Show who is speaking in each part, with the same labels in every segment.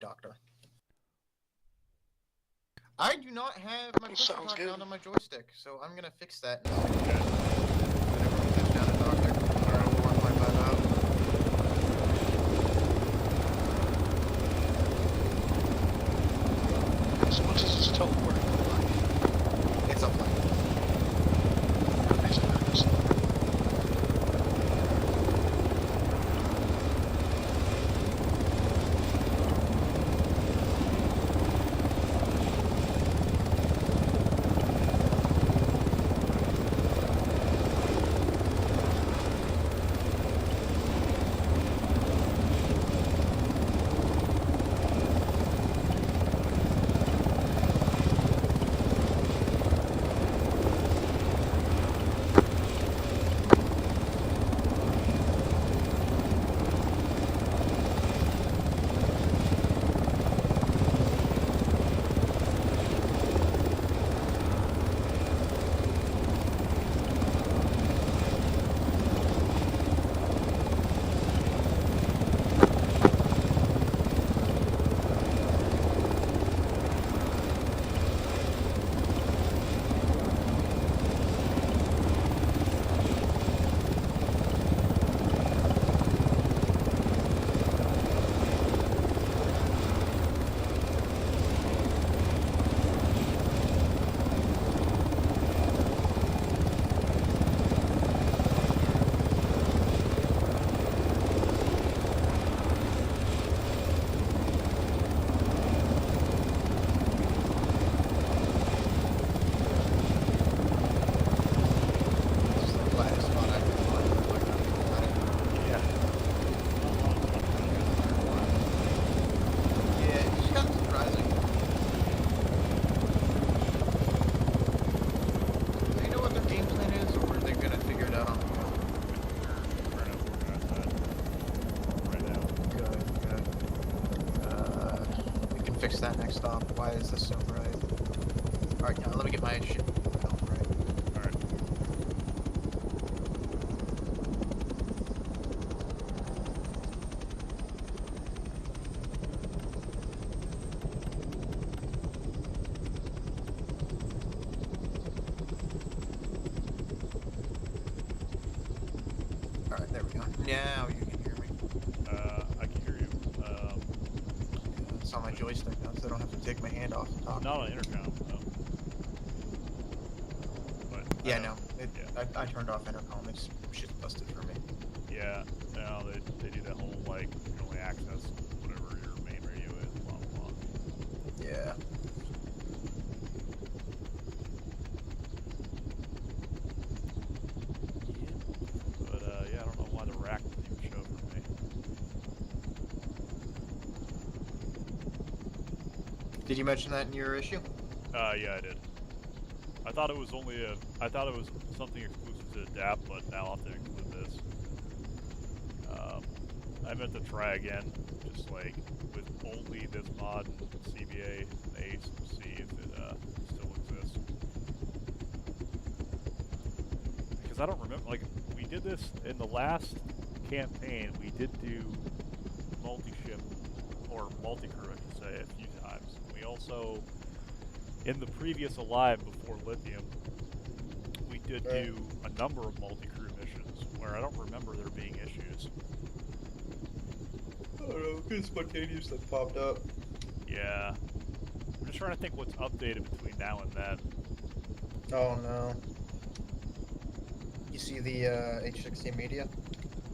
Speaker 1: Doctor. I do not have my push to talk down on my joystick, so I'm gonna fix that. Whenever we touch down a Doctor, or 1.5 out.
Speaker 2: So much as it's teleporting offline.
Speaker 1: It's offline. Fix that next stop. Why is this so bright? Alright, now let me get my shit right.
Speaker 3: Alright.
Speaker 1: Alright, there we go. Now you can hear me.
Speaker 3: I can hear you.
Speaker 1: It's on my joystick now, so I don't have to take my hand off the top.
Speaker 3: Not on intercom, no. But
Speaker 1: yeah, no.
Speaker 3: Yeah.
Speaker 1: I turned off intercom. It's shit busted for me.
Speaker 3: Yeah, no, they do that whole, like, you can only access whatever your main radio is, blah, blah, blah.
Speaker 1: Yeah.
Speaker 3: But, yeah, I don't know why the rack didn't even show for me.
Speaker 1: Did you mention that in your issue?
Speaker 3: Yeah, I did. I thought it was something exclusive to DAP, but now I'll have to include this. I meant to try again, just like with only this mod and CBA and ACE, see if it still exists. Because I don't remember, like, we did this in the last campaign, we did do multi-ship, or multi-crew I should say, a few times. We also, in the previous Alive before Lithium, we did do a number of multi-crew missions where I don't remember there being issues.
Speaker 1: I don't know, it's spontaneous that popped up.
Speaker 3: Yeah. I'm just trying to think what's updated between now and then.
Speaker 1: Oh no. You see the H16 media?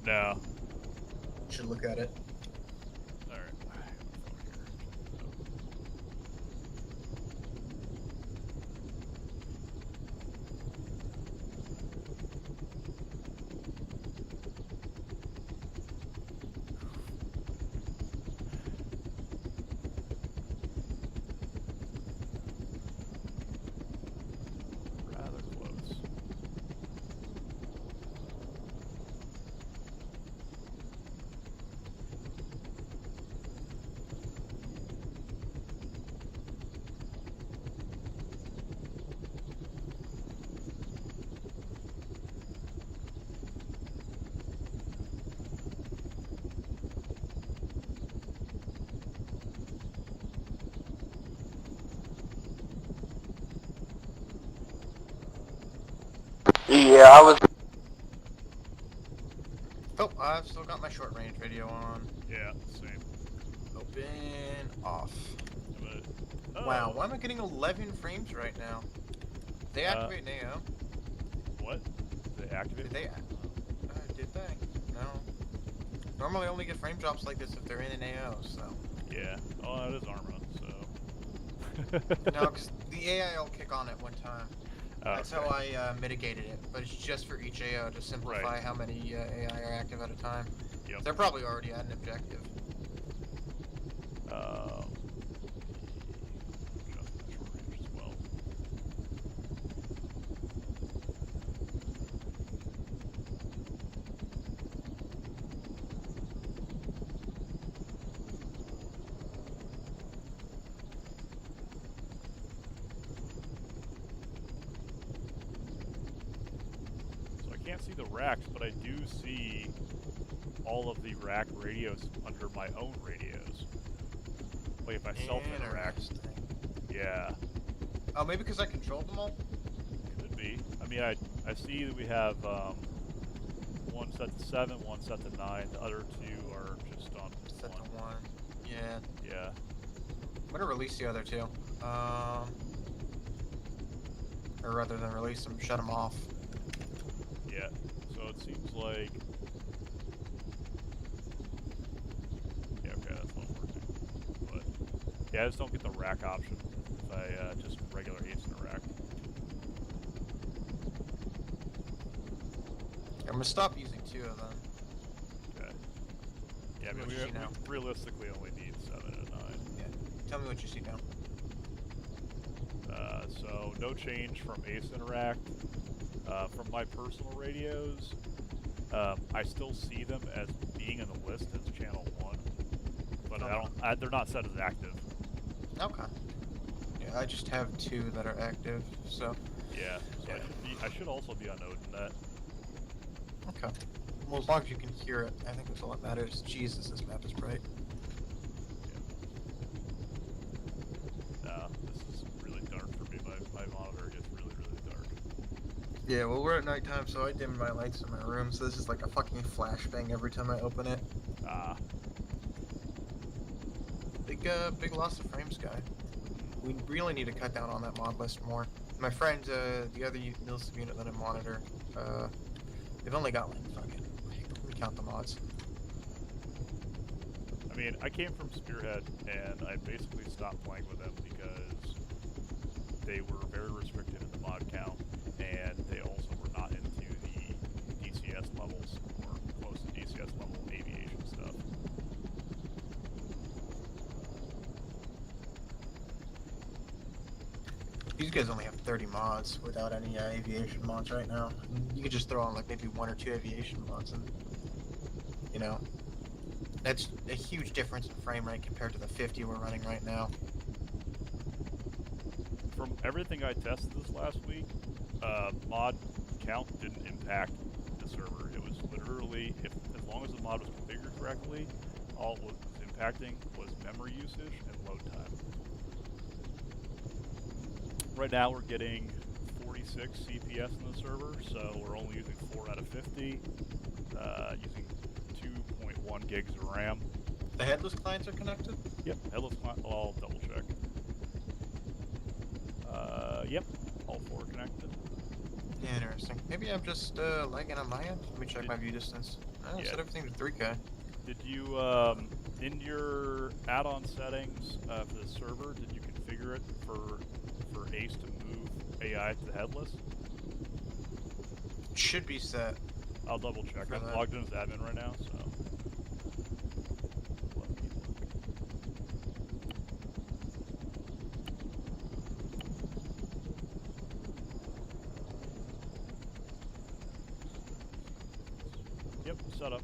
Speaker 3: No.
Speaker 1: You should look at it.
Speaker 3: Alright. Rather close.
Speaker 2: Yeah, I was.
Speaker 1: Oh, I've still got my short range video on.
Speaker 3: Yeah, same.
Speaker 1: Open, off.
Speaker 3: But,
Speaker 1: Wow, why am I getting 11 frames right now? They activate an AO.
Speaker 3: What? Did they activate?
Speaker 1: Did they? No. Normally I only get frame drops like this if they're in an AO, so.
Speaker 3: Yeah. Oh, that is Arma, so.
Speaker 1: No, because the AI will kick on at one time. That's how
Speaker 3: Okay.
Speaker 1: I mitigated it, but it's just for each AO to simplify how many AI are active at a time.
Speaker 3: Yep.
Speaker 1: They're probably already at an objective.
Speaker 3: Just my short range as well. So I can't see the racks, but I do see all of the rack radios under my own radios. Like if I self-interact.
Speaker 1: Interesting.
Speaker 3: Yeah,
Speaker 1: Oh, maybe because I controlled them all?
Speaker 3: could be. I mean, I see that we have one set to 7, one set to 9. The other 2 are just on
Speaker 1: Set to
Speaker 3: 1.
Speaker 1: 1. Yeah.
Speaker 3: Yeah.
Speaker 1: I'm gonna release the other 2. Or rather than release them, shut them off.
Speaker 3: Yeah. So it seems like. Yeah, okay, that's not working. But yeah, I just don't get the rack option if I just regular Ace rack.
Speaker 1: I'm gonna stop using 2 of them.
Speaker 3: Okay. Yeah, I mean,
Speaker 1: What
Speaker 3: we
Speaker 1: you see now?
Speaker 3: realistically only need 7 and 9.
Speaker 1: Yeah. Tell me what you see now.
Speaker 3: So no change from Ace Interact. From my personal radios, I still see them as being in the list as channel 1, but they're not set as active.
Speaker 1: Okay. Yeah, I just have 2 that are active, so.
Speaker 3: Yeah. So
Speaker 1: Yeah.
Speaker 3: I should also be on OpenNet.
Speaker 1: Okay. Well, as long as you can hear it, I think that's all that matters. Jesus, this map is bright.
Speaker 3: Nah, this is really dark for me. My monitor gets really, really dark.
Speaker 1: Yeah, well, we're at nighttime, so I dim my lights in my room, so this is like a fucking flashbang every time I open it.
Speaker 3: Ah.
Speaker 1: Big loss of frames, guy. We really need to cut down on that mod list more. My friend, the other Nilsum unit that I monitor, they've only got like fucking, let me count the mods.
Speaker 3: I mean, I came from Spearhead, and I basically stopped playing with them because they were very restricted in the mod count, and they also were not into the DCS levels, or close to DCS level aviation stuff.
Speaker 1: These guys only have 30 mods without any aviation mods right now. You could just throw on like maybe 1 or 2 aviation mods, and you know, that's a huge difference in frame rate compared to the 50 we're running right now.
Speaker 3: From everything I tested this last week, mod count didn't impact the server. It was literally, as long as the mod was configured correctly, all it was impacting was memory usage and load time. Right now we're getting 46 CPS in the server, so we're only using 4 out of 50, using 2.1 gigs of RAM.
Speaker 1: The headless clients are connected?
Speaker 3: Yep, headless client, I'll double check. Yep, all 4 are connected.
Speaker 1: Yeah, interesting. Maybe I'm just lagging on my end. Let me check my view distance. I set everything to 3K.
Speaker 3: Did you, in your add-on settings for the server, did you configure it for Ace to move AI to the headless?
Speaker 1: Should be set.
Speaker 3: I'll double check.
Speaker 1: For
Speaker 3: I'm
Speaker 1: that.
Speaker 3: logged in as admin right now, so. Let me look. Yep, set up.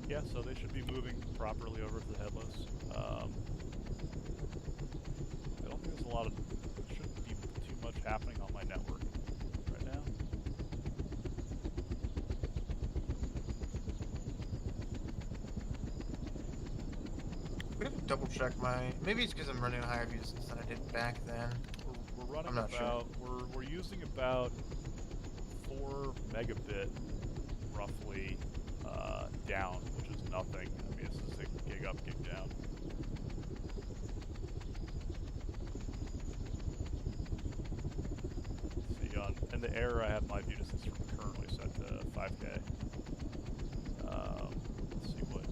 Speaker 3: Yeah, so they should be moving properly over to the headless. I don't think there's a lot of, shouldn't be too much happening on my network right now.
Speaker 1: We have to double check my. Maybe it's because I'm running a higher view distance than I did back then.
Speaker 3: We're running
Speaker 1: I'm not
Speaker 3: about, we're using about 4 megabit roughly down, which is nothing. I mean, this is a gig up, gig down. Let's see, in the air, I have my view distance currently set to 5K. Let's see what.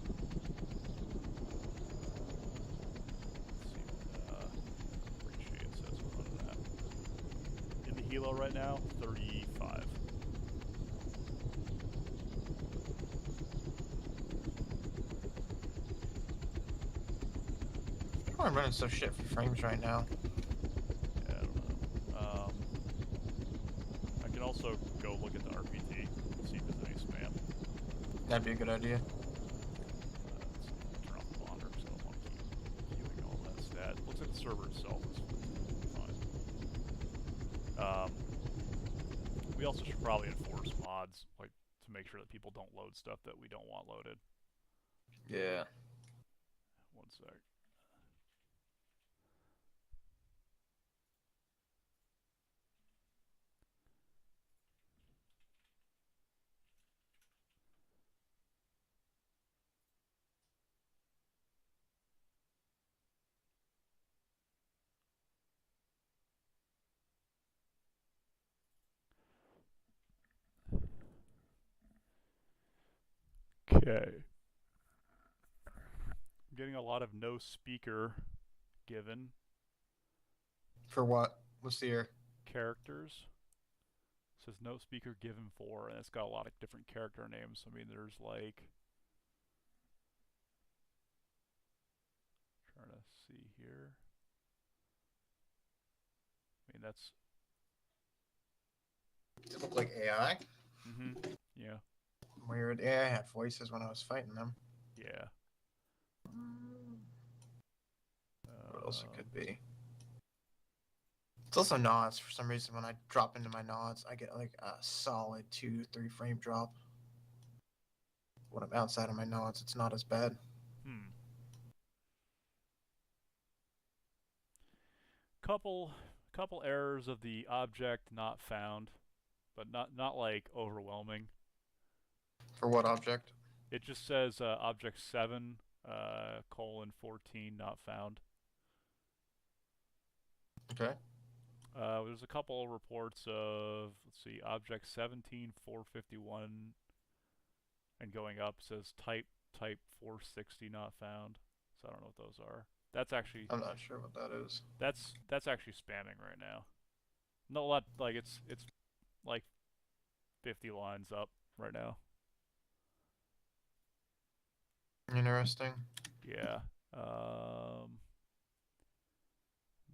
Speaker 3: Appreciate says we're running at. In the helo right now, 35.
Speaker 1: I'm running so shit for frames right now.
Speaker 3: Yeah, I don't know. I can also go look at the RPT, see if there's any spam.
Speaker 1: That'd be a good idea.
Speaker 3: Let's turn off the monitor because I don't want to keep viewing all that stat. Looks like the server itself is fine. We also should probably enforce mods, like, to make sure that people don't load stuff that we don't want loaded.
Speaker 1: Yeah.
Speaker 3: One sec. Okay. I'm getting a lot of no speaker given.
Speaker 1: For what? What's the year?
Speaker 3: Characters. It says no speaker given for, and it's got a lot of different character names. I mean, there's like. Trying to see here. I mean, that's.
Speaker 1: Does it look like AI?
Speaker 3: Mm-hmm. Yeah.
Speaker 1: Weird. AI had voices when I was fighting them.
Speaker 3: Yeah.
Speaker 1: What else it could be? It's also nods. For some reason, when I drop into my nods, I get like a solid 2-3 frame drop. When I'm outside of my nods, it's not as bad.
Speaker 3: Couple errors of the object not found, but not like overwhelming.
Speaker 1: For what object?
Speaker 3: It just says object 7 :14 not found.
Speaker 1: Okay.
Speaker 3: There's a couple reports of, let's see, object 17:451 and going up says type 460 not found. So I don't know what those are. That's actually.
Speaker 1: I'm not sure what that is.
Speaker 3: That's actually spamming right now. No, lot like it's like 50 lines up right now.
Speaker 1: Interesting.
Speaker 3: Yeah. Let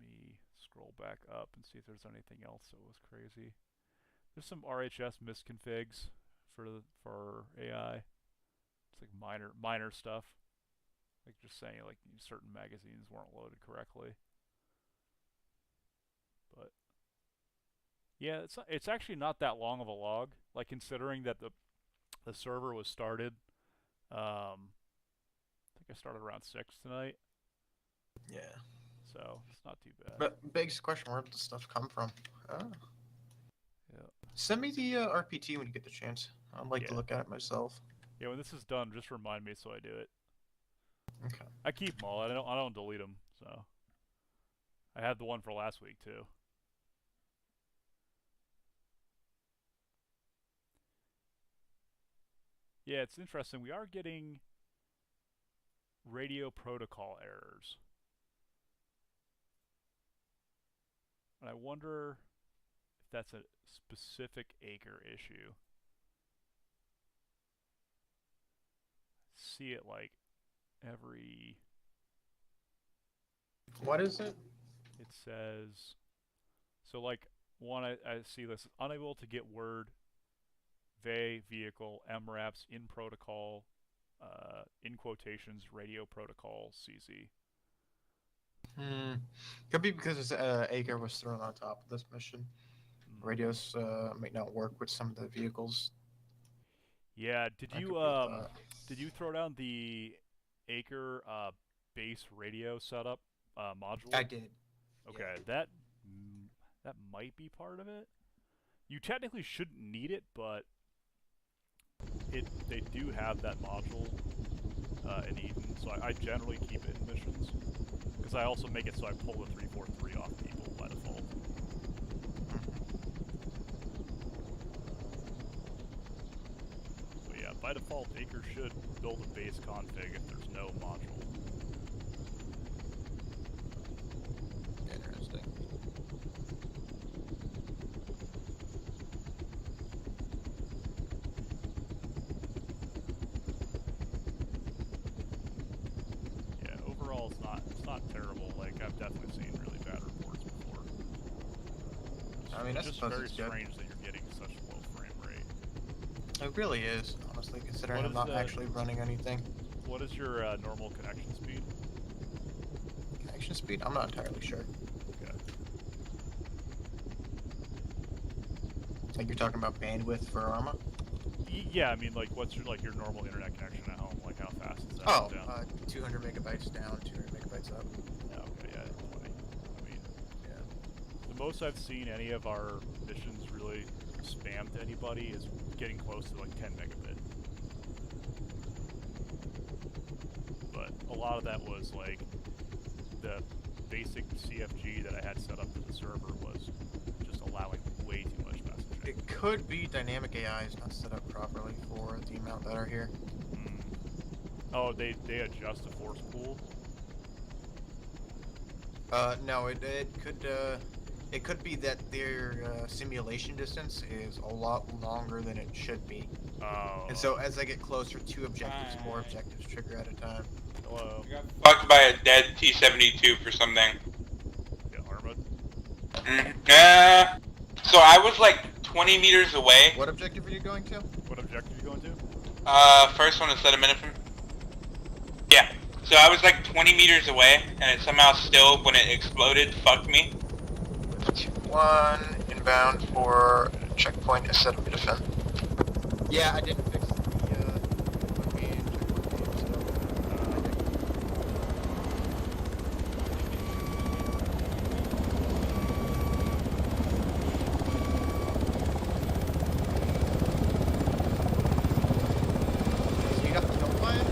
Speaker 3: me scroll back up and see if there's anything else that was crazy. There's some RHS misconfigs for AI. It's like minor stuff. Like just saying like certain magazines weren't loaded correctly. But yeah, it's actually not that long of a log. Like considering that the server was started. I think I started around 6 tonight.
Speaker 1: Yeah.
Speaker 3: So it's not too bad.
Speaker 1: But begs the question, where did this stuff come from?
Speaker 3: Yeah.
Speaker 1: Send me the RPT when you get the chance. I'd like to look at it myself.
Speaker 3: Yeah, when this is done, just remind me so I do it.
Speaker 1: Okay.
Speaker 3: I keep them all. I don't delete them. So I had the one for last week too. Yeah, it's interesting. We are getting radio protocol errors. And I wonder if that's a specific acre issue. See it like every.
Speaker 1: What is it?
Speaker 3: It says. So like one I see this unable to get word. VE vehicle MRAPs in protocol. In quotations radio protocol CZ.
Speaker 1: Could be because this acre was thrown on top of this mission. Radios might not work with some of the vehicles.
Speaker 3: Yeah, did you throw down the acre base radio setup module?
Speaker 1: I did.
Speaker 3: Okay,
Speaker 1: yeah.
Speaker 3: that might be part of it. You technically shouldn't need it, but they do have that module in Eden, so I generally keep it in missions. Because I also make it so I pull the 343 off people by default. So yeah, by default, Acre should build a base config if there's no module.
Speaker 1: Interesting.
Speaker 3: Yeah, overall it's not terrible. Like I've definitely seen really bad reports before.
Speaker 1: I mean, I
Speaker 3: It's just
Speaker 1: suppose
Speaker 3: very
Speaker 1: it's good.
Speaker 3: strange that you're getting such low frame rate.
Speaker 1: It really is, honestly, considering
Speaker 3: What
Speaker 1: I'm
Speaker 3: is
Speaker 1: not
Speaker 3: the-
Speaker 1: actually running anything.
Speaker 3: What is your normal connection speed?
Speaker 1: Connection speed? I'm not entirely sure.
Speaker 3: Okay.
Speaker 1: Like you're talking about bandwidth for Arma?
Speaker 3: Yeah, I mean, like, what's your normal internet connection at home? Like, how fast is that?
Speaker 1: Oh,
Speaker 3: down?
Speaker 1: 200 megabytes down, 200 megabytes up.
Speaker 3: Yeah, okay, yeah, 20. I mean,
Speaker 1: Yeah.
Speaker 3: the most I've seen any of our missions really spam to anybody is getting close to like 10 megabit. But a lot of that was like the basic CFG that I had set up for the server was just allowing way too much messaging.
Speaker 1: It could be dynamic AI is not set up properly for the amount that are here.
Speaker 3: Mm. Oh, they adjust the force pool?
Speaker 1: No, it could be that their simulation distance is a lot longer than it should be.
Speaker 3: Oh.
Speaker 1: And so as I get closer to objectives, more objectives trigger at a time.
Speaker 3: Hello.
Speaker 4: I got fucked by a dead T-72 for something.
Speaker 3: Yeah, Armad?
Speaker 4: So I was like 20 meters away.
Speaker 1: What objective are you going to?
Speaker 3: What objective are you going to?
Speaker 4: First one instead of Minifin. Yeah. So I was like 20 meters away, and it somehow still, when it exploded, fucked me.
Speaker 1: 1 inbound for checkpoint instead of defense. Yeah, I didn't fix the game, so you got killed by it?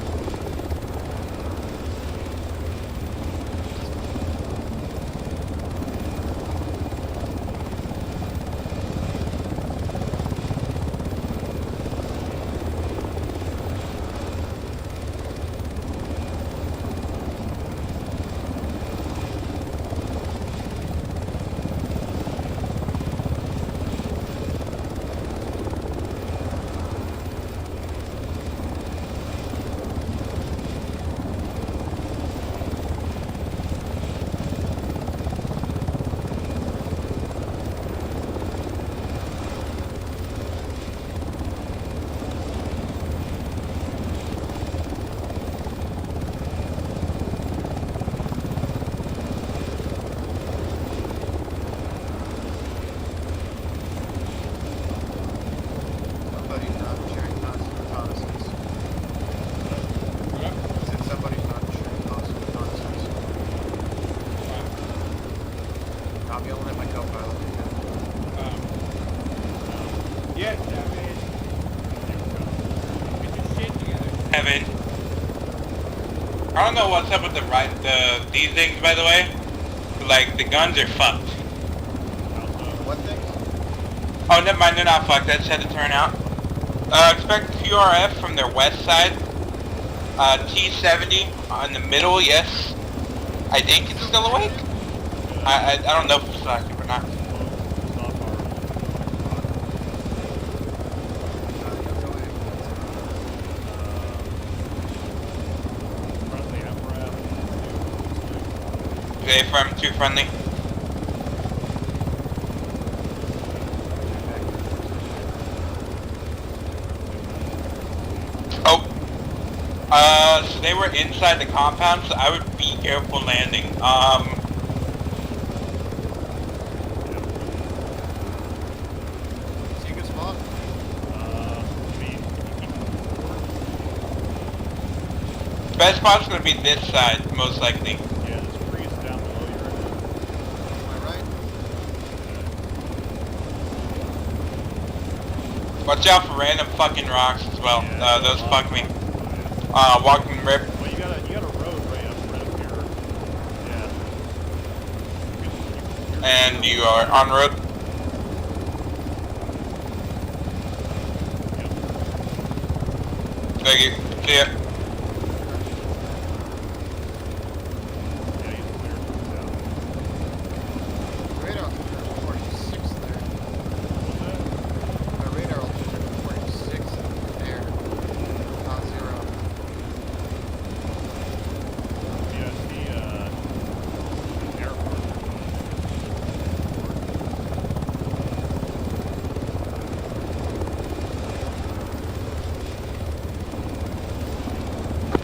Speaker 1: Somebody's not sharing constant reconnaissance. Since somebody's not sharing constant reconnaissance. I'm yelling at my co-pilot.
Speaker 4: Yeah,
Speaker 2: Get your shit together.
Speaker 4: Evan. I don't know what's up with these things, by the way. But, like, the guns are fucked.
Speaker 1: What thing?
Speaker 4: Oh, never mind, they're not fucked. I just had to turn out. Expect QRF from their west side. T-70 on the middle, yes. I think it's still awake. I don't know if it's active or not.
Speaker 3: Friendly MRAP.
Speaker 4: Okay, firm, too friendly. Oh. So they were inside the compound, so I would be careful landing.
Speaker 1: See a good spot?
Speaker 3: I mean,
Speaker 4: Best spot's gonna be this side, most likely.
Speaker 3: yeah, there's trees down below you right now.
Speaker 1: Am I right?
Speaker 4: Watch out for random fucking rocks as well.
Speaker 3: Yeah,
Speaker 4: Those
Speaker 3: a lot.
Speaker 4: fuck me. Walking rip.
Speaker 3: Well, you got a road right up here. Yeah.
Speaker 4: And you are on road. Thank you. See ya.
Speaker 3: Yeah, he's clear.
Speaker 1: Radar altitude 46 there.
Speaker 3: What's that?
Speaker 1: My radar altitude 46 there. Not 0.
Speaker 3: Yeah, the airport.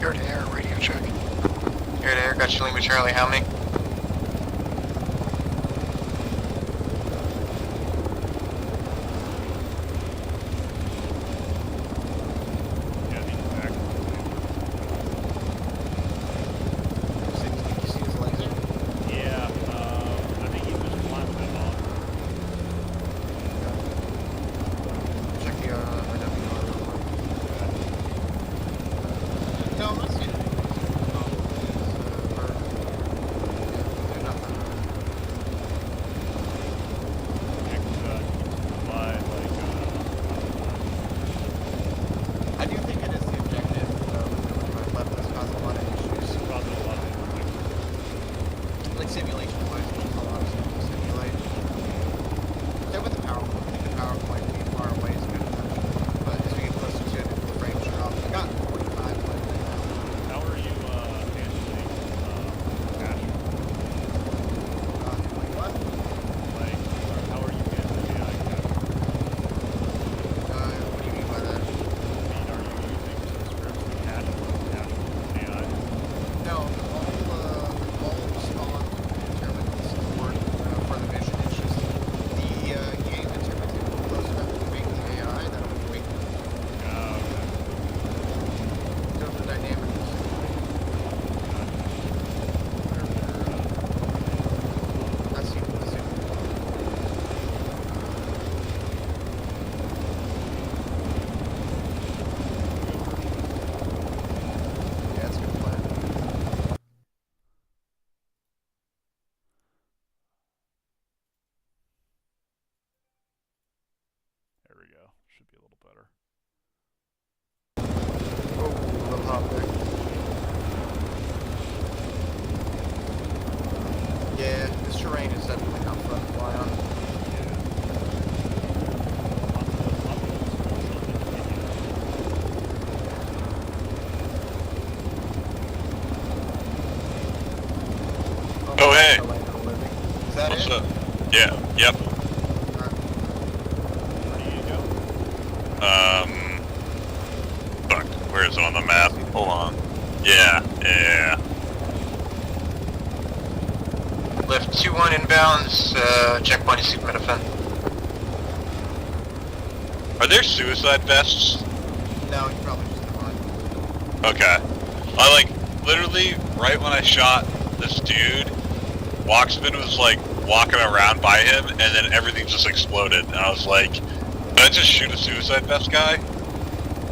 Speaker 2: Air to air, radio check.
Speaker 1: Air to air, got you, Lima Charlie, how many?
Speaker 3: Yeah, he's back.
Speaker 1: Did you see his laser?
Speaker 3: Yeah, I think he just climbed them off.
Speaker 1: Check the RWR real quick. No, I'm not seeing anything. They're not I do think it is the objective, my weapon has caused a lot of issues. Like simulation-wise, there's a lot of stuff to simulate. Same with the power point. I think the power point being far away is good enough. But as we get closer to it, the frames drop. I got 45 right now.
Speaker 3: How are you handling cash?
Speaker 1: Like what?
Speaker 3: Like, or how are you handling AI cash?
Speaker 1: What do you mean by that?
Speaker 3: I mean, are you using scripts to cache AI?
Speaker 1: No, all spawn determinants work for the mission. It's just the game determines if we're close enough to make the AI that will make
Speaker 3: Okay.
Speaker 1: the dynamics. I see. Yeah, that's a good plan.
Speaker 3: There we go. Should be a little better.
Speaker 1: Oh, a little hop there. Yeah, this terrain is definitely not fun to fly on.
Speaker 5: Oh, hey.
Speaker 1: Is that
Speaker 5: What's
Speaker 1: it?
Speaker 5: up? Yeah, yep.
Speaker 1: Alright.
Speaker 3: Where do you go?
Speaker 5: Fuck, where is it on the map? Hold on. Yeah.
Speaker 1: Lift 2-1 inbounds, checkpoint is Super Metafin.
Speaker 5: Are there suicide vests?
Speaker 1: No, you probably just declined.
Speaker 5: Okay. I literally, right when I shot this dude, Waxman was walking around by him, and then everything just exploded. And I was like, did I just shoot a suicide vest guy?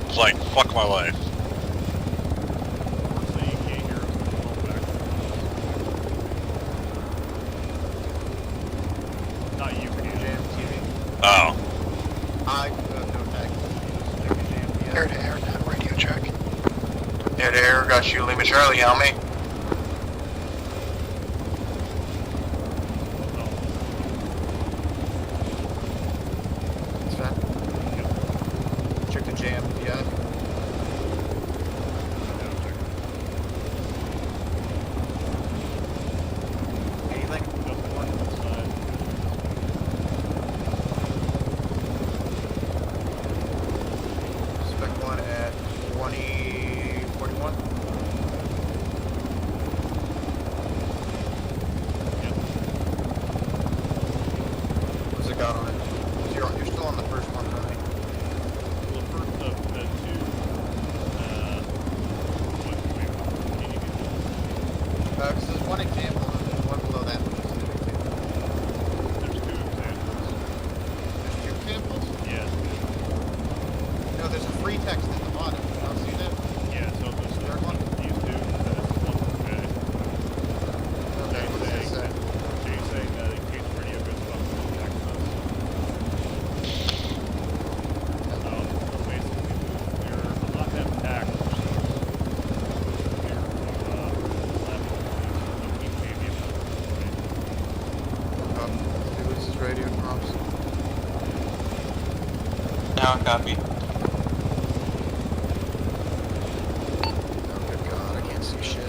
Speaker 5: It's like, fuck my life.
Speaker 3: So you can't hear us call back. Not you, can.
Speaker 1: Jam TV.
Speaker 5: Oh.
Speaker 1: I no tag.
Speaker 2: Air to air, net radio check.
Speaker 1: Air to air, got you, Lima Charlie, how me? What's that? Check the jam, yeah. Anything? Spec 1 at 2041.
Speaker 4: Strong copy.
Speaker 1: Oh good god, I can't see shit.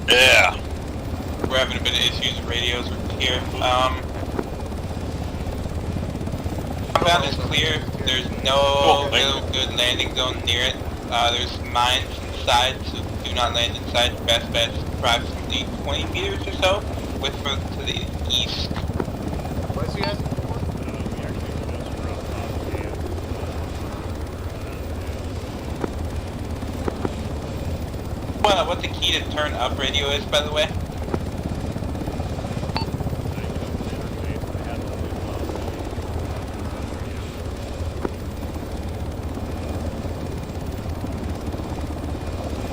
Speaker 5: Yeah.
Speaker 4: We're having a bit of issues with radios here. Compound is clear. There's no
Speaker 5: Cool, thank
Speaker 4: real good landing zone near it. There's mines inside, so do not land inside. Your best bet is approximately 20 meters or so, with to the east.
Speaker 1: What's he asking for?
Speaker 3: We actually just dropped off and
Speaker 4: Well, what the key to turn up radio is, by the way?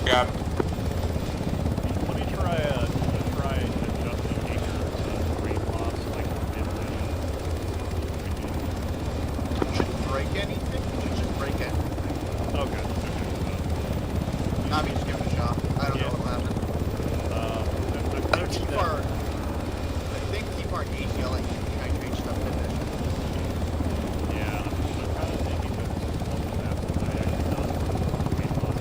Speaker 4: Grab.
Speaker 3: Let me try adjusting Anchor's rate loss like mid
Speaker 1: Shouldn't break anything, you should just break everything.
Speaker 3: Okay.
Speaker 1: I mean, just give it a shot. I don't know what'll happen. I think keep our... I think keep our AGL and dehydrate stuff in there.
Speaker 3: Yeah, I'm kind of thinking that this is one of the maps that I actually not rate loss.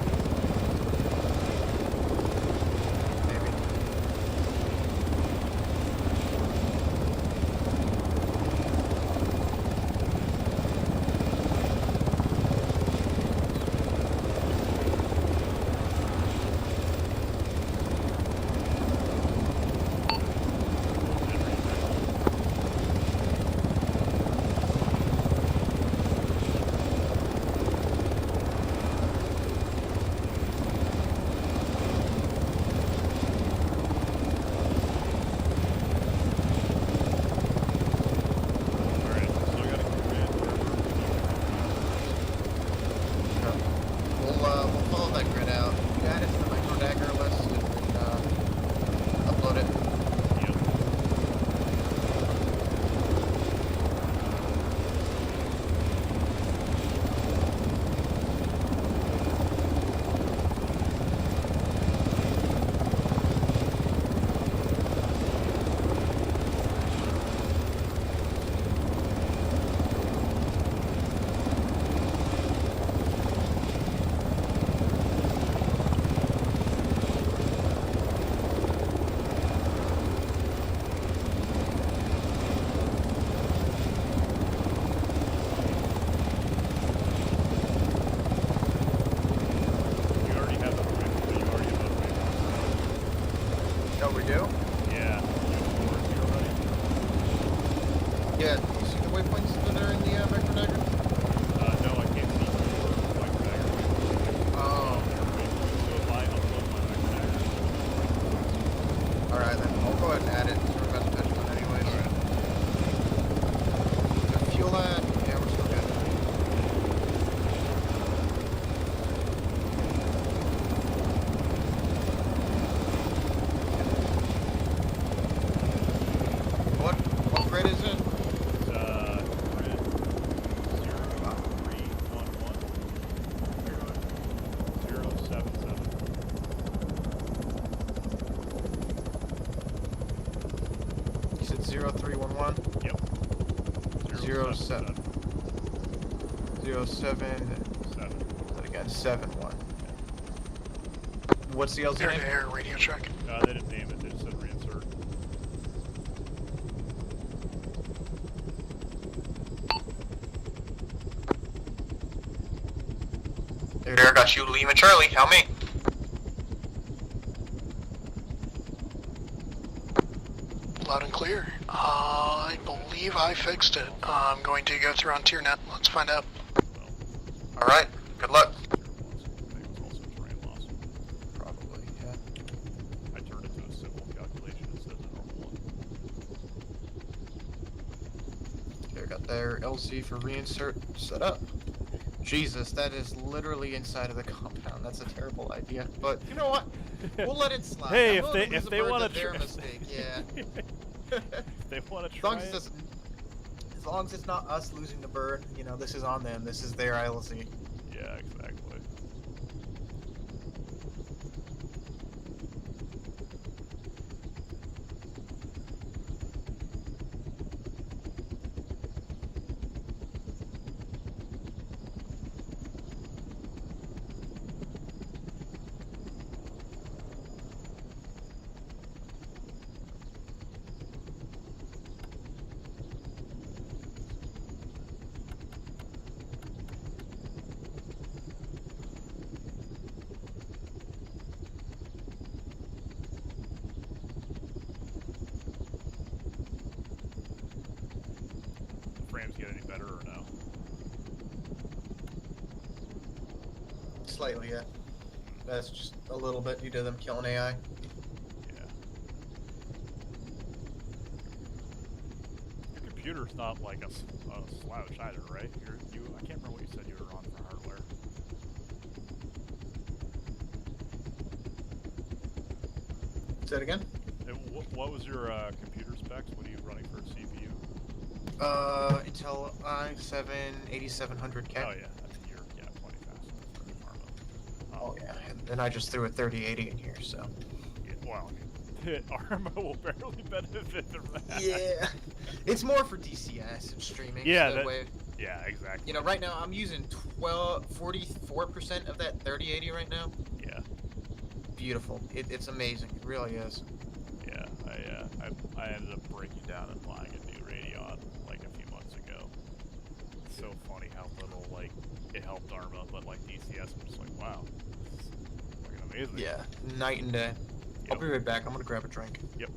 Speaker 1: Maybe.
Speaker 3: Alright, so I gotta come in.
Speaker 1: We'll follow that grid out. You add it to the micro dagger list and upload it.
Speaker 3: Yep. You already have the win, so you already have the win.
Speaker 1: Oh, we do?
Speaker 3: Yeah. You have 4 already?
Speaker 1: Yeah, you see the waypoints that are in the micro dagger?
Speaker 3: No, I can't see your white dagger.
Speaker 1: Oh.
Speaker 3: So if I upload my white dagger.
Speaker 1: Alright, then I'll go ahead and add it to our best pitch one anyways. The fuel ad, yeah, we're still good. What grid is it?
Speaker 3: It's grid 0311 077.
Speaker 1: You said 0311?
Speaker 3: Yep.
Speaker 1: 07. 07,
Speaker 3: 7.
Speaker 1: then again, 71. What's the LZ name?
Speaker 2: Air-to-air radio check.
Speaker 3: They didn't name it, they just said reinsert.
Speaker 1: There, got you, Lima Charlie, help me.
Speaker 2: Loud and clear. I believe I fixed it. I'm going to go through on TierNet. Let's find out.
Speaker 1: Alright, good luck.
Speaker 3: It was also terrain loss.
Speaker 1: Probably, yeah.
Speaker 3: I turned it to a simple calculation instead of the normal one.
Speaker 1: There, got their LC for reinsert set up. Jesus, that is literally inside of the compound. That's a terrible idea. But you know what? We'll let it slide.
Speaker 3: Hey,
Speaker 1: I'm willing to
Speaker 3: if
Speaker 1: lose a
Speaker 3: they
Speaker 1: bird
Speaker 3: want
Speaker 1: that
Speaker 3: to
Speaker 1: their
Speaker 3: try,
Speaker 1: mistake, yeah.
Speaker 3: if they want to
Speaker 1: As
Speaker 3: try
Speaker 1: long as,
Speaker 3: it,
Speaker 1: as long as it's not us losing the bird, you know, this is on them. This is their ILC.
Speaker 3: yeah, exactly. frames get any better or no?
Speaker 1: Slightly, yeah. That's just a little bit due to them killing AI.
Speaker 3: Yeah. Your computer's not like a slouch either, right? I can't remember what you said you were on for hardware.
Speaker 1: Say it again?
Speaker 3: And what was your computer specs? What are you running for a CPU?
Speaker 1: Intel i7 8700K.
Speaker 3: Oh yeah, that's plenty fast for Arma.
Speaker 1: Oh yeah, and I just threw a 3080 in here, so.
Speaker 3: Yeah, well, Arma will barely benefit from that.
Speaker 1: Yeah, it's more for DCS and streaming.
Speaker 3: Yeah,
Speaker 1: so
Speaker 3: that-
Speaker 1: way,
Speaker 3: Yeah, exactly.
Speaker 1: you know, right now I'm using 44% of that 3080 right now.
Speaker 3: Yeah,
Speaker 1: Beautiful. It's amazing. It really is.
Speaker 3: yeah. I ended up breaking down and buying a new Radeon like a few months ago. It's so funny how little like it helped Arma, but like DCS, I'm just like, wow, this is fucking amazing.
Speaker 1: Yeah, night and day. I'll
Speaker 3: Yep.
Speaker 1: be right back. I'm gonna grab a drink.
Speaker 3: Yep.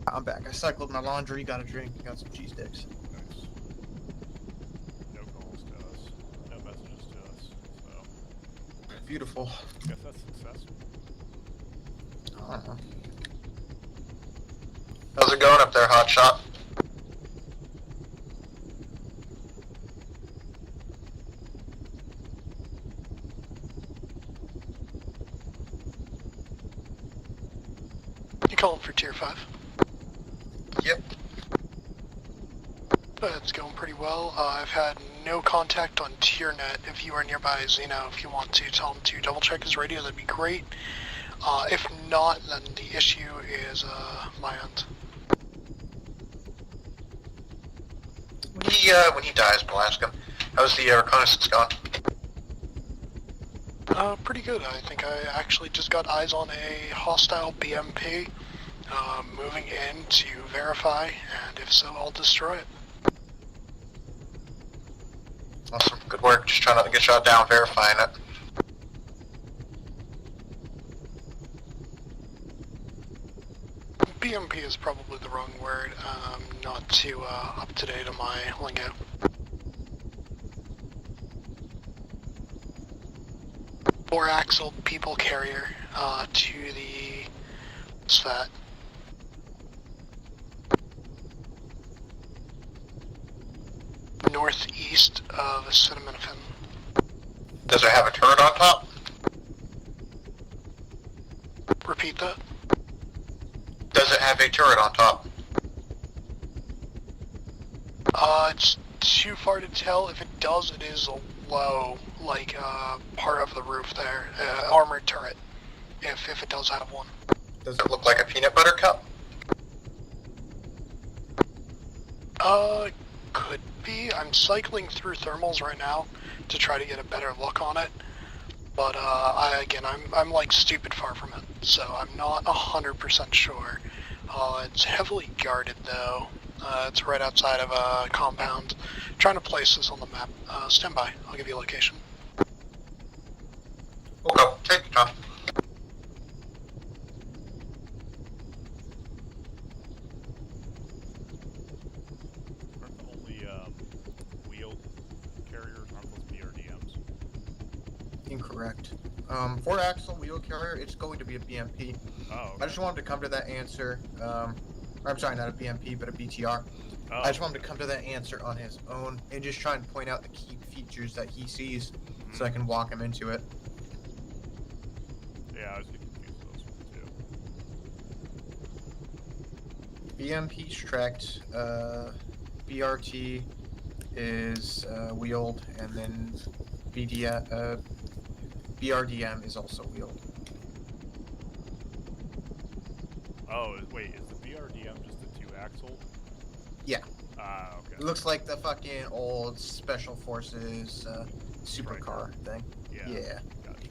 Speaker 1: I'm back. I cycled my laundry, got a drink, got some cheese sticks.
Speaker 3: Nice. No calls to us. No messages to us. So,
Speaker 1: Beautiful.
Speaker 3: guess that's success.
Speaker 1: I don't know.
Speaker 2: How's it going up there, Hotshot? You calling for Tier 5?
Speaker 1: Yep.
Speaker 2: It's going pretty well. I've had no contact on TierNet. If you are nearby Xeno, if you want to tell him to double check his radio, that'd be great. If not, then the issue is my end.
Speaker 6: When he dies, we'll ask him. How's the reconnaissance going?
Speaker 2: Pretty good. I think I actually just got eyes on a hostile BMP moving in to verify, and if so, I'll destroy it.
Speaker 6: Awesome. Good work. Just try not to get shot down verifying it.
Speaker 2: BMP is probably the wrong word. Not too up to date on my lingo. Four-axle people carrier to the... what's that? Northeast of Acetaminophen.
Speaker 6: Does it have a turret on top?
Speaker 2: Repeat that.
Speaker 6: Does it have a turret on top?
Speaker 2: It's too far to tell. If it does, it is below, like, part of the roof there, armored turret, if it does have one.
Speaker 6: Does it look like a peanut butter cup?
Speaker 2: Could be. I'm cycling through thermals right now to try to get a better look on it. But, I'm like stupid far from it, so I'm not 100% sure. It's heavily guarded though. It's right outside of a compound. Trying to place this on the map. Stand by. I'll give you a location.
Speaker 6: We'll go. Take your time.
Speaker 3: Aren't the only wheeled carriers aren't those BRDMs?
Speaker 1: Incorrect. 4-axle wheel carrier, it's going to be a BMP.
Speaker 3: Oh,
Speaker 1: I just wanted to come to that answer. I'm sorry, not a BMP, but a BTR.
Speaker 3: oh.
Speaker 1: I just wanted to come to that answer on his own and just try and point out the key features that he sees so I can walk him into it.
Speaker 3: Yeah, I was getting confused with those ones too.
Speaker 1: BMP's tracked, BRT is wheeled, and then BRDM is also wheeled.
Speaker 3: Oh, wait, is the BRDM just a 2-axle?
Speaker 1: Yeah.
Speaker 3: Ah, okay.
Speaker 1: It looks like the fucking old Special Forces supercar thing.
Speaker 3: Yeah.
Speaker 1: Yeah.
Speaker 3: Gotcha.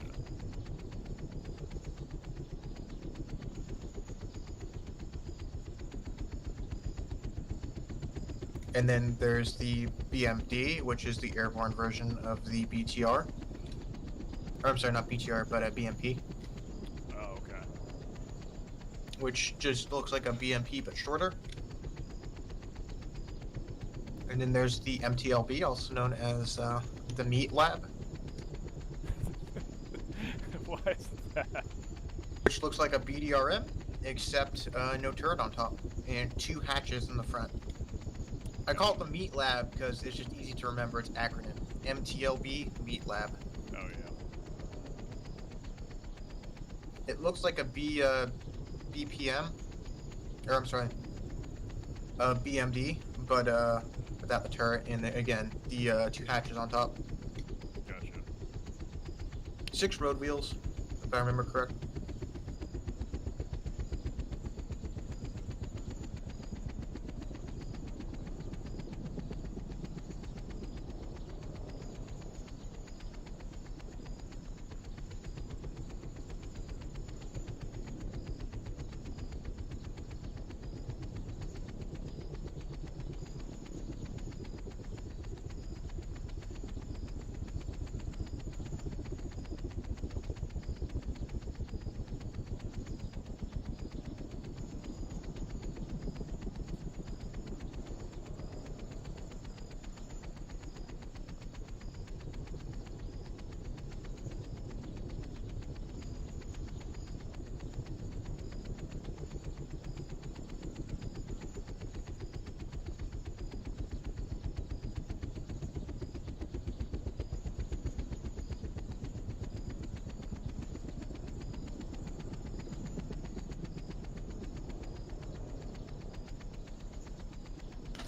Speaker 1: And then there's the BMD, which is the airborne version of the BTR. Or, I'm sorry, not BTR, but a BMP,
Speaker 3: Oh, okay.
Speaker 1: which just looks like a BMP but shorter. And then there's the MTLB, also known as the Meat Lab,
Speaker 3: Why is that?
Speaker 1: which looks like a BDRM, except no turret on top and 2 hatches in the front. I call it the Meat Lab because it's just easy to remember its acronym. MTLB, Meat Lab.
Speaker 3: Oh, yeah.
Speaker 1: It looks like a BPM, or I'm sorry, a BMD, but without the turret, and again, the 2 hatches on top.
Speaker 3: Gotcha.
Speaker 1: 6 road wheels, if I remember correct.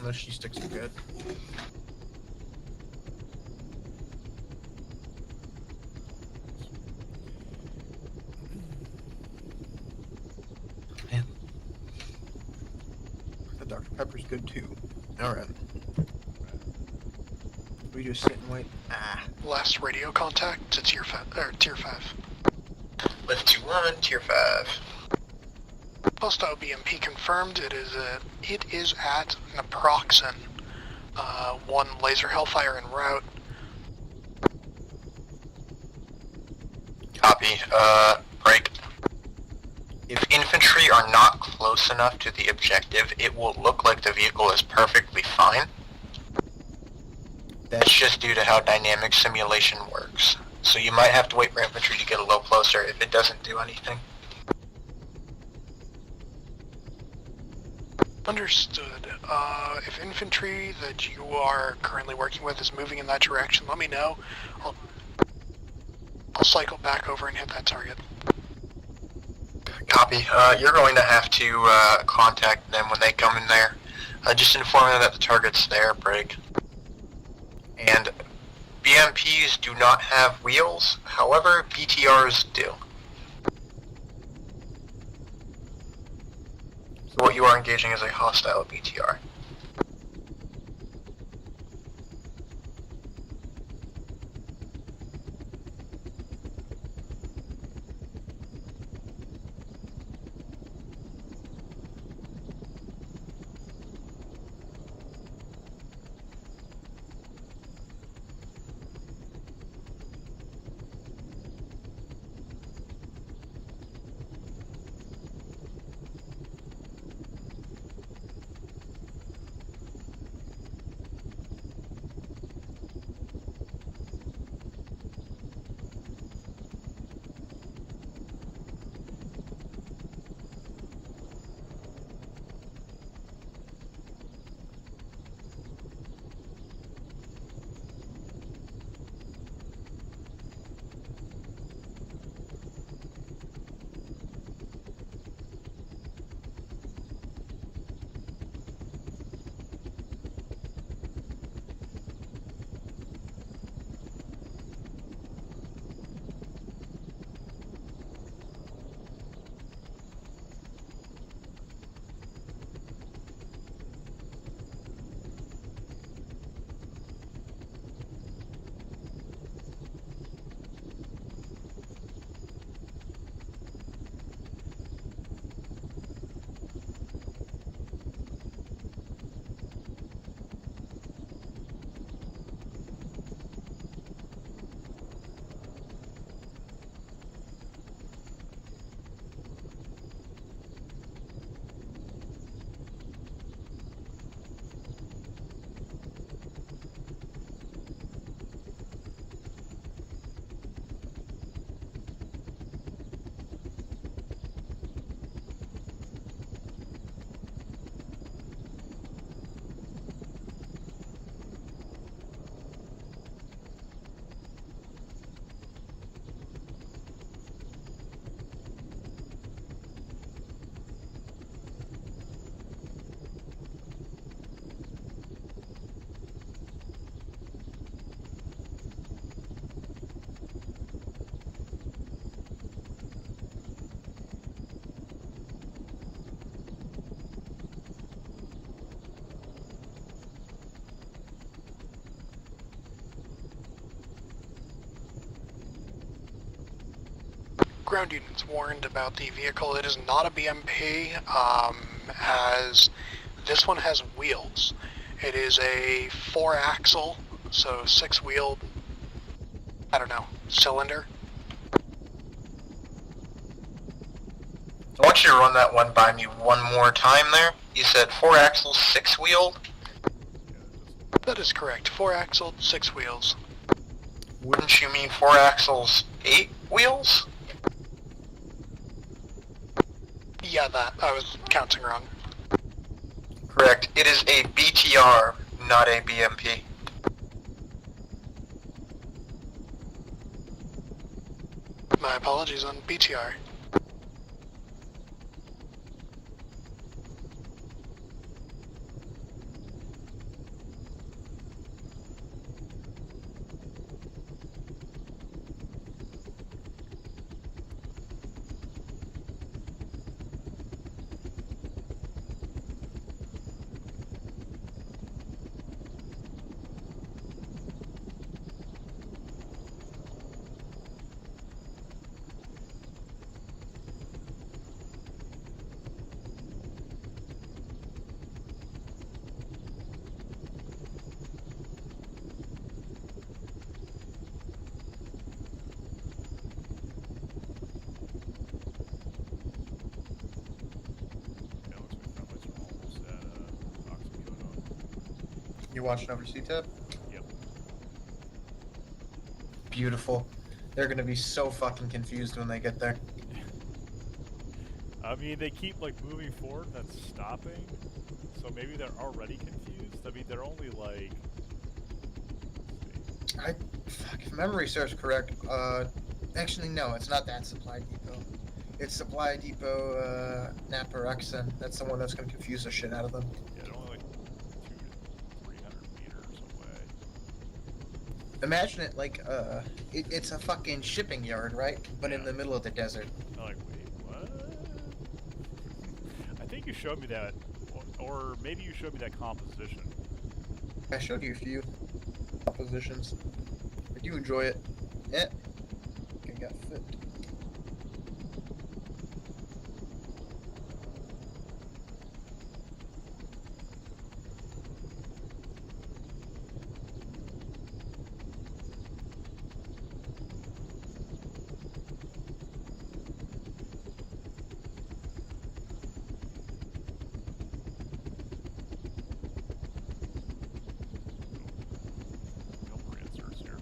Speaker 1: Unless she sticks are good. Man. The Dr. Pepper's good too. Alright. We just sit and wait.
Speaker 2: Last radio contact to tier 5.
Speaker 6: Lift 2-1, tier 5.
Speaker 2: Posto BMP confirmed. It is at Naproxen. 1 laser Hellfire en route.
Speaker 6: Copy. Break. If infantry are not close enough to the objective, it will look like the vehicle is perfectly fine. That's just due to how dynamic simulation works. So you might have to wait for infantry to get a little closer if it doesn't do anything.
Speaker 2: Understood. If infantry that you are currently working with is moving in that direction, let me know. I'll cycle back over and hit that target.
Speaker 6: Copy. You're going to have to contact them when they come in there. Just inform them that the target's there, break. And BMPs do not have wheels, however, BTRs do. So what you are engaging is a hostile BTR.
Speaker 2: Ground units warned about the vehicle. It is not a BMP, as this one has wheels. It is a 4-axle, so 6-wheeled, I don't know, cylinder.
Speaker 6: I want you to run that one by me one more time there. You said 4-axle, 6-wheeled?
Speaker 2: That is correct. 4-axle, 6 wheels.
Speaker 6: Wouldn't you mean 4 axles, 8 wheels?
Speaker 2: Yeah, that. I was counting wrong.
Speaker 6: Correct. It is a BTR, not a BMP.
Speaker 2: My apologies on BTR.
Speaker 1: You're watching over CTEP?
Speaker 3: Yep.
Speaker 1: Beautiful. They're gonna be so fucking confused when they get there.
Speaker 3: I mean, they keep like moving forward and then stopping, so maybe they're already confused. I mean, they're only like.
Speaker 1: If memory serves correct, actually no, it's not that supply depot. It's supply depot, Naparexen. That's the one that's gonna confuse the shit out of them.
Speaker 3: Yeah, they're only like 200 to 300 meters away.
Speaker 1: Imagine it like it's a fucking shipping yard, right? But in the middle of the desert.
Speaker 3: I'm like, wait, what? I think you showed me that, or maybe you showed me that composition.
Speaker 1: I showed you a few compositions. I do enjoy it. Yeah. I got flipped.
Speaker 3: No more answers here.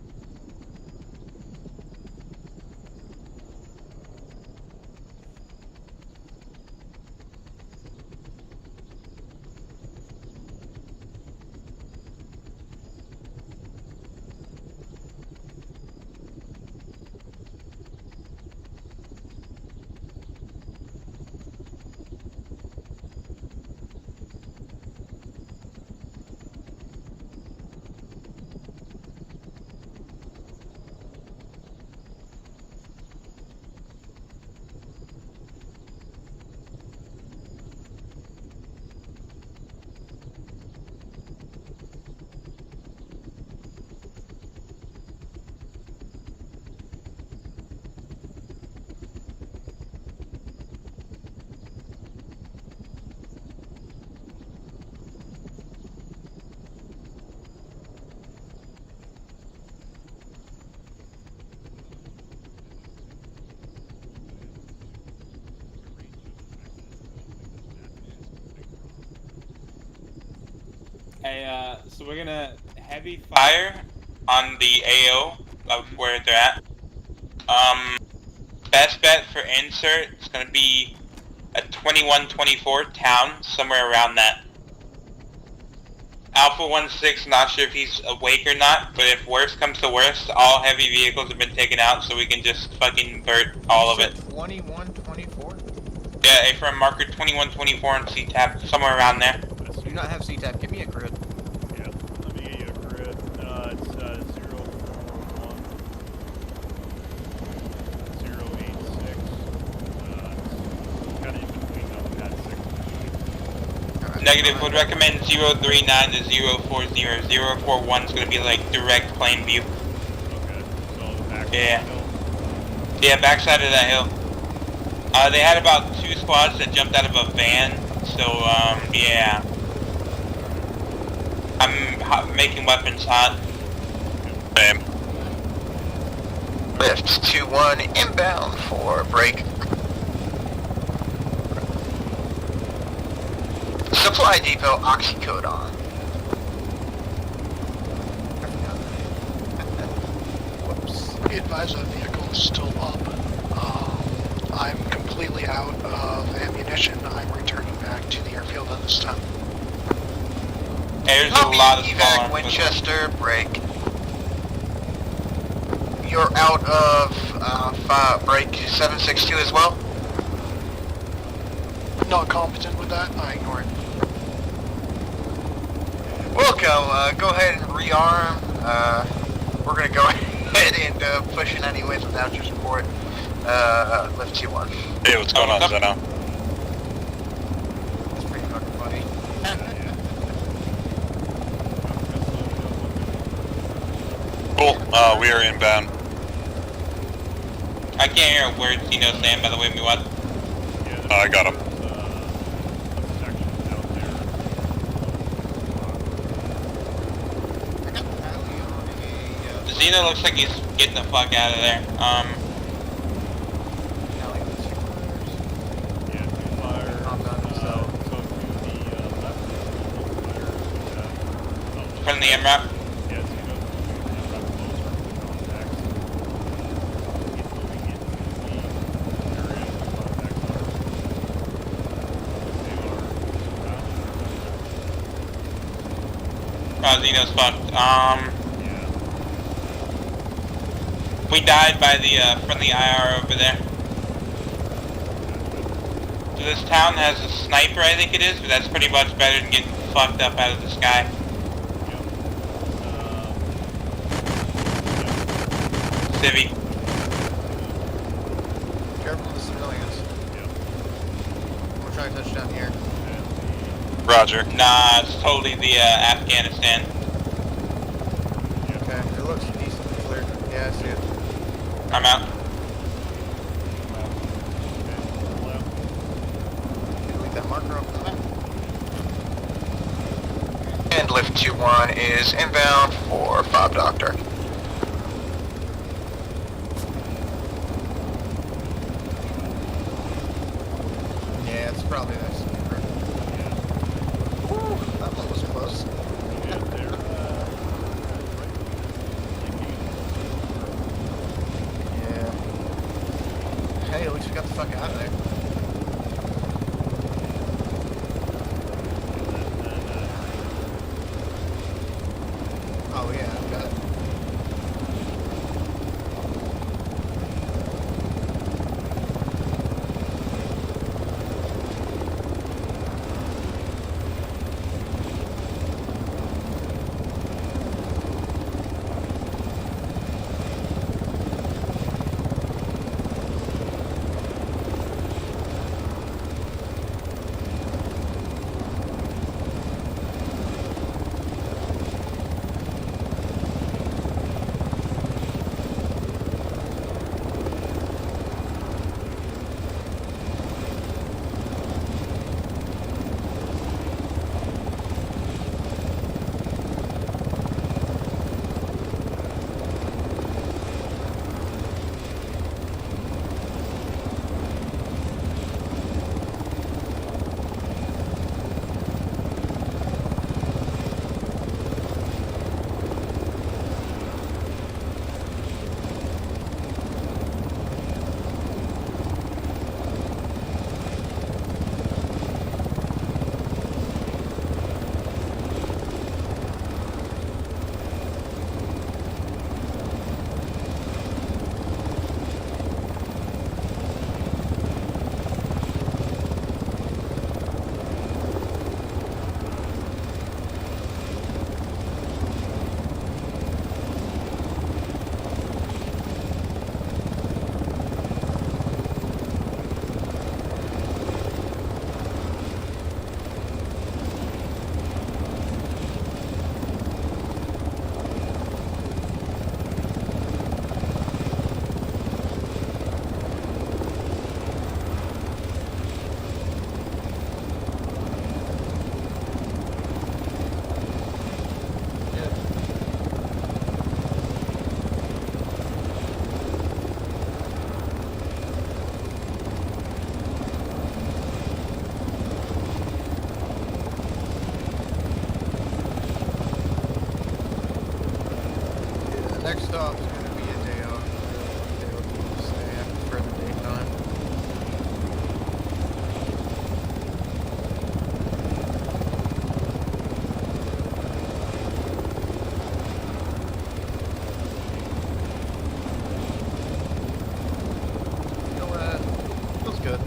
Speaker 4: Hey, so we're gonna heavy fire on the AO of where they're at. Best bet for insert is gonna be a 2124 town, somewhere around that. Alpha 16, not sure if he's awake or not, but if worst comes to worst, all heavy vehicles have been taken out, so we can just fucking vert all of it.
Speaker 1: 2124?
Speaker 4: Yeah, from marker 2124 on C-Tab, somewhere around there.
Speaker 1: Do not have CTAP. Give me a grid.
Speaker 3: Yeah, let me get you a grid. It's 041 086. Kind of in between pad 6.
Speaker 4: Negative, would recommend 039 to 040. 041 is going to be like direct plane view.
Speaker 3: Okay, so the back
Speaker 4: Yeah.
Speaker 3: hill.
Speaker 4: Yeah, backside of that hill. They had about 2 squads that jumped out of a van, so, yeah. I'm making weapons hot.
Speaker 5: Same.
Speaker 6: Lift 2-1 inbound for break. Supply depot oxycodone.
Speaker 1: Whoops.
Speaker 2: Be advised that vehicle is still up. I'm completely out of ammunition. I'm returning back to the airfield at this time.
Speaker 4: There's a
Speaker 6: Copy,
Speaker 4: lot of
Speaker 6: evac
Speaker 4: fallen.
Speaker 6: Winchester, break. You're out of break 762 as well?
Speaker 2: Not competent with that, I ignore it.
Speaker 6: Wilco, go ahead and rearm. We're gonna go ahead and push in anyways without your support. Lift 2-1.
Speaker 5: Hey, what's going on,
Speaker 4: what's up?
Speaker 5: Zeno?
Speaker 1: That's pretty fucking funny.
Speaker 5: Cool. We are inbound.
Speaker 4: I can't hear a word Tino's saying, by the way, me what?
Speaker 3: Yeah,
Speaker 5: I got him.
Speaker 3: there's, a section out there.
Speaker 4: Zeno looks like he's getting the fuck out of there.
Speaker 3: Yeah, 2 fires. So to the left of the fire.
Speaker 4: From the MRAP.
Speaker 3: Yeah, Zeno's moving the MRAP closer to the contacts. He's moving into the area where the contacts are. They are surrounded.
Speaker 4: Zeno's fucked.
Speaker 3: Yeah.
Speaker 4: We died by the friendly IR over there. So this town has a sniper, I think it is, but that's pretty much better than getting fucked up out of the sky.
Speaker 3: Yep.
Speaker 4: civvy.
Speaker 1: Careful of the civilians.
Speaker 3: Yep.
Speaker 1: We're trying to touch down here.
Speaker 5: Roger.
Speaker 4: Nah, it's totally the Afghanistan.
Speaker 1: Okay, it looks decently clear. Yeah, I see it.
Speaker 4: I'm out.
Speaker 1: Can you leave that marker up on the map?
Speaker 6: And lift 2-1 is inbound for Fob Doctor.
Speaker 1: Yeah, it's probably nice. Whew, that one was close.
Speaker 3: Yeah, they're
Speaker 1: Yeah. Hey, at least we got the fuck out of there. Oh yeah, I've got it. Next stop is going to be a day off. Day off to stay after further daytime. Feels good.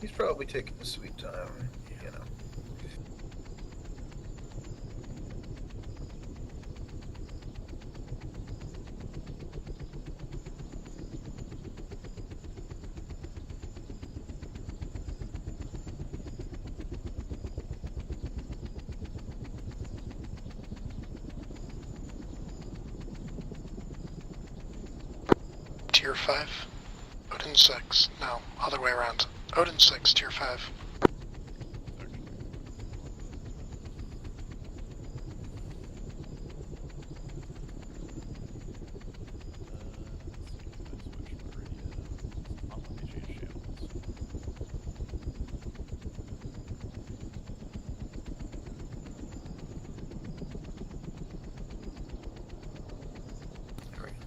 Speaker 1: He's probably taking his sweet time, you know.
Speaker 2: Tier 5. Odin 6. No, other way around. Odin 6, Tier 5.
Speaker 1: There we go.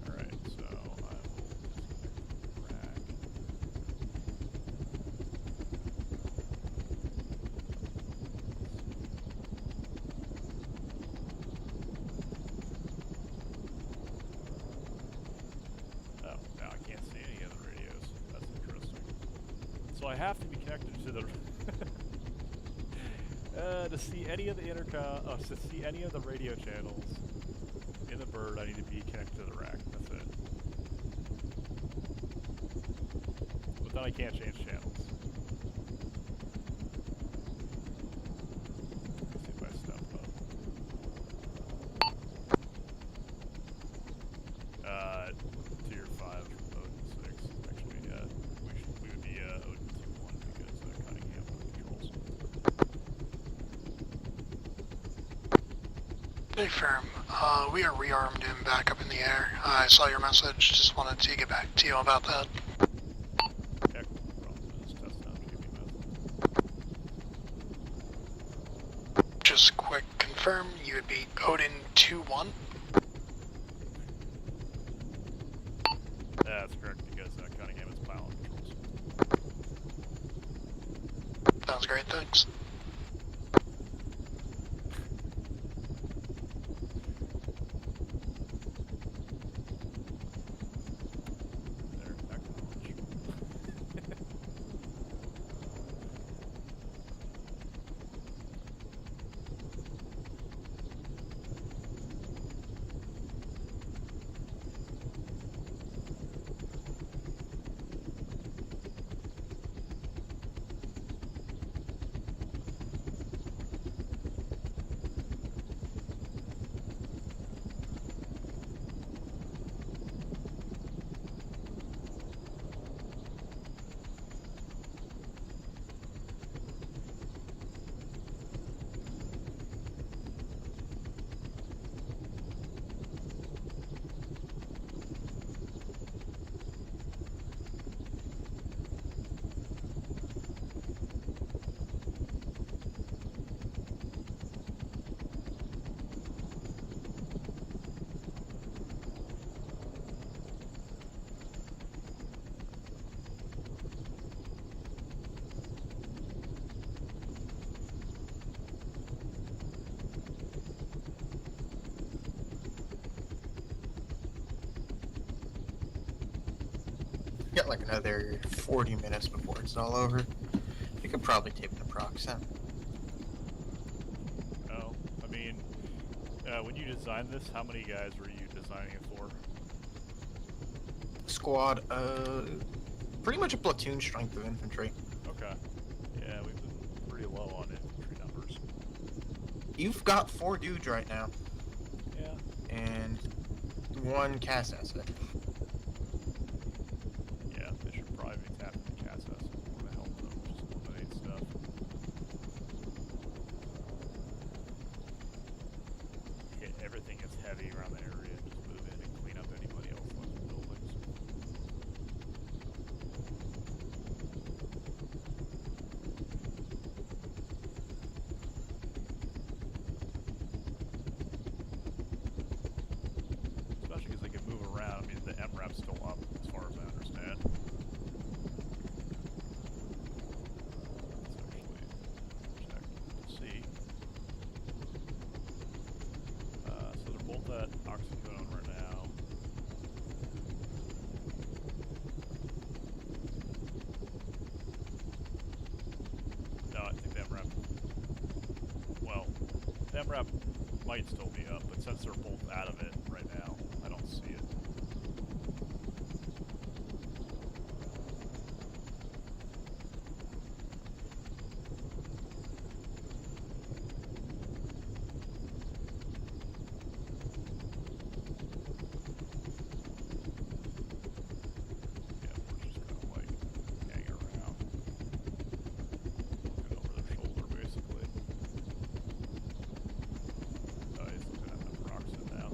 Speaker 3: Alright, so I will disconnect the rack. Oh, now I can't see any of the radios. That's interesting. So I have to be connected to the to see any of the to see any of the radio channels in the bird, I need to be connected to the rack. That's it. But then I can't change channels. Let's see if I step up. Tier 5, Odin 6. Actually, we would be Odin 2-1 because Cunningham controls.
Speaker 2: Hey, Firm. We are rearmed and back up in the air. I saw your message. Just wanted to get back to you about that.
Speaker 3: Yeah, cool. No problem. Just test out GB method.
Speaker 2: Just quick confirm, you would be Odin 2-1.
Speaker 3: That's correct because Cunningham is pilot controls.
Speaker 2: Sounds great, thanks.
Speaker 3: There, acknowledge.
Speaker 1: Got like another 40 minutes before it's all over. You could probably tape the procs in.
Speaker 3: Oh, I mean, when you designed this, how many guys were you designing it for?
Speaker 1: Squad, pretty much a platoon strength of infantry.
Speaker 3: Okay. Yeah, we've been pretty low on infantry numbers.
Speaker 1: You've got 4 dudes right now,
Speaker 3: Yeah.
Speaker 1: and 1 CAS asset.
Speaker 3: Yeah, they should probably be tapping the CAS asset more to help them just eliminate stuff. Hit everything that's heavy around the area and just move in and clean up anybody else left in buildings. Especially because they can move around. I mean, the MRAP might still be up, but since they're both out of it right now, I don't see it. Yeah, we're just kind of like hanging around, looking over their shoulder, basically. Oh, he's looking at the Proxen now.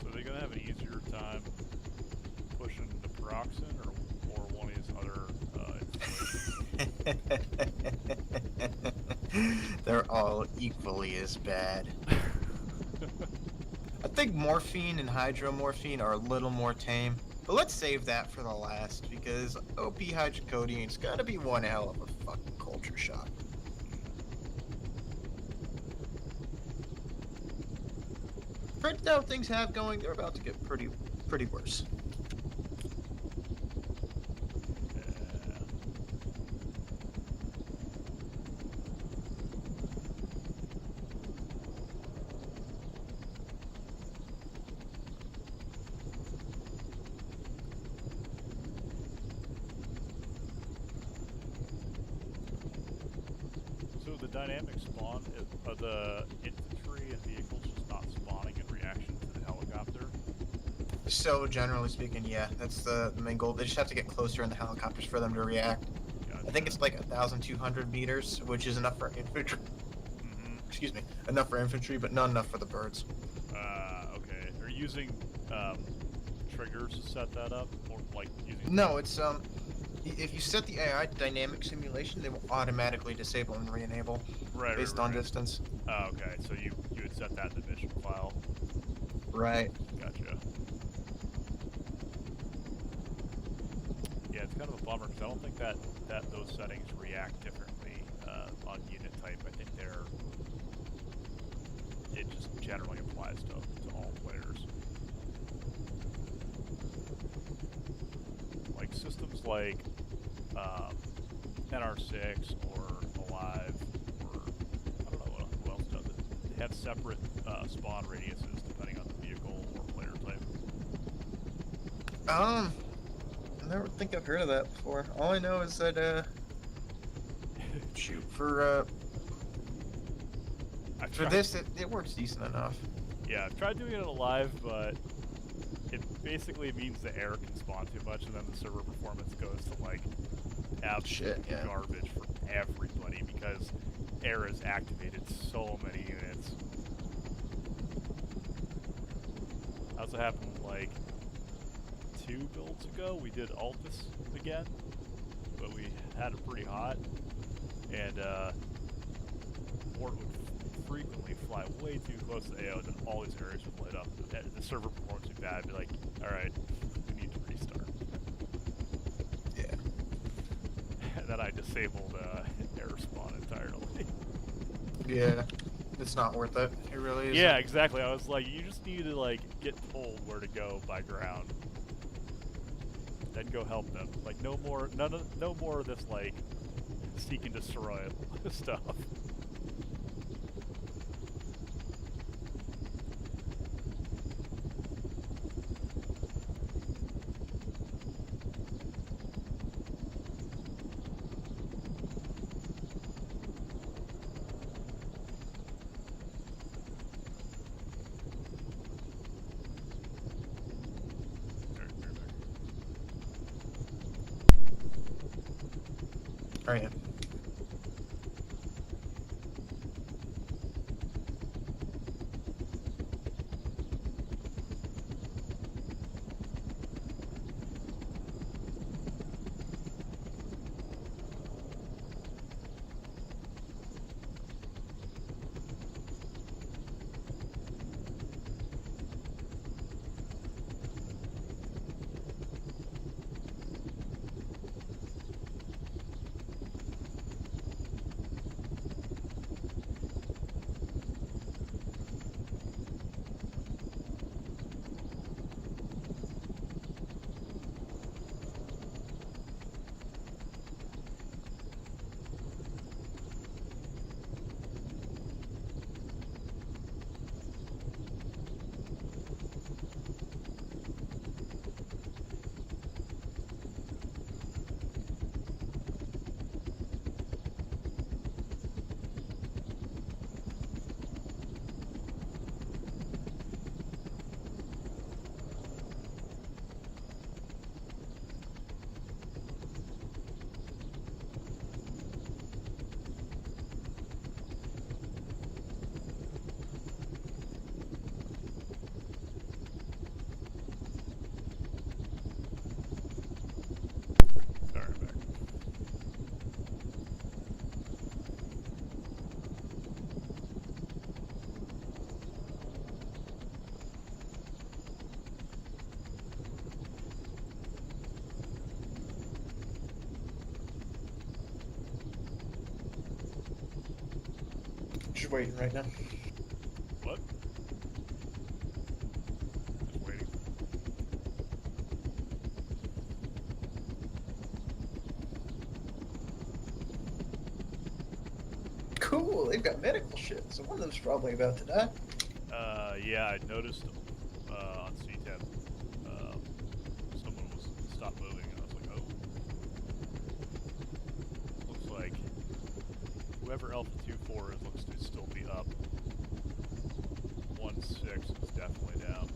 Speaker 3: So they're gonna have an easier time pushing the Proxen or one of these other
Speaker 1: They're all equally as bad. I think morphine and hydromorphine are a little more tame, but let's save that for the last because OP hydrocodine's gotta be one hell of a fucking culture shock. Compared to how things have going, they're about to get pretty worse.
Speaker 3: Yeah. So the dynamic spawn are the infantry and vehicles just not spawning in reaction to the helicopter.
Speaker 1: So generally speaking, yeah, that's the main goal. They just have to get closer in the helicopters for them to react. I think it's like 1,200 meters, which is enough for infantry.
Speaker 3: Mm-hmm.
Speaker 1: Excuse me, enough for infantry, but not enough for the birds.
Speaker 3: Okay. Are you using triggers to set that up, or like using?
Speaker 1: No, it's if you set the AI dynamic simulation, they will automatically disable and re-enable
Speaker 3: Right.
Speaker 1: based on distance.
Speaker 3: Oh, okay. So you would set that in the mission file.
Speaker 1: Right.
Speaker 3: Gotcha. Yeah, it's kind of a bummer because I don't think that those settings react differently on unit type. I think it just generally applies to all players. Like systems like NR6 or Alive, or I don't know who else does it. They have separate spawn radiuses depending on the vehicle or player type.
Speaker 1: I never think I've heard of that before. All I know is that shoot for this it works decent enough.
Speaker 3: Yeah, I've tried doing it Alive, but it basically means the air can spawn too much, and then the server performance goes to like absolute
Speaker 1: Shit, yeah.
Speaker 3: garbage for everybody because air has activated so many units. Also happened like 2 builds ago. We did Altus again, but we had it pretty hot, and Mort would frequently fly way too close to AO, and all these areas would light up. The server performance would be bad. I'd be like, alright, we need to restart.
Speaker 1: Yeah.
Speaker 3: And then I disabled air spawn entirely.
Speaker 1: Yeah. It's not worth it. It really is.
Speaker 3: Yeah, exactly. I was like, you just need to like get told where to go by ground, then go help them. Like no more of this like seek and destroy stuff.
Speaker 1: Right. just waiting right now.
Speaker 3: What? Just waiting.
Speaker 1: Cool, they've got medical shit, so one of them's probably about to die.
Speaker 3: Yeah, I noticed on C10, someone was stopped moving, and I was like, oh. Looks like whoever Alpha 2-4 is looks to still be up. 1-6 is definitely down.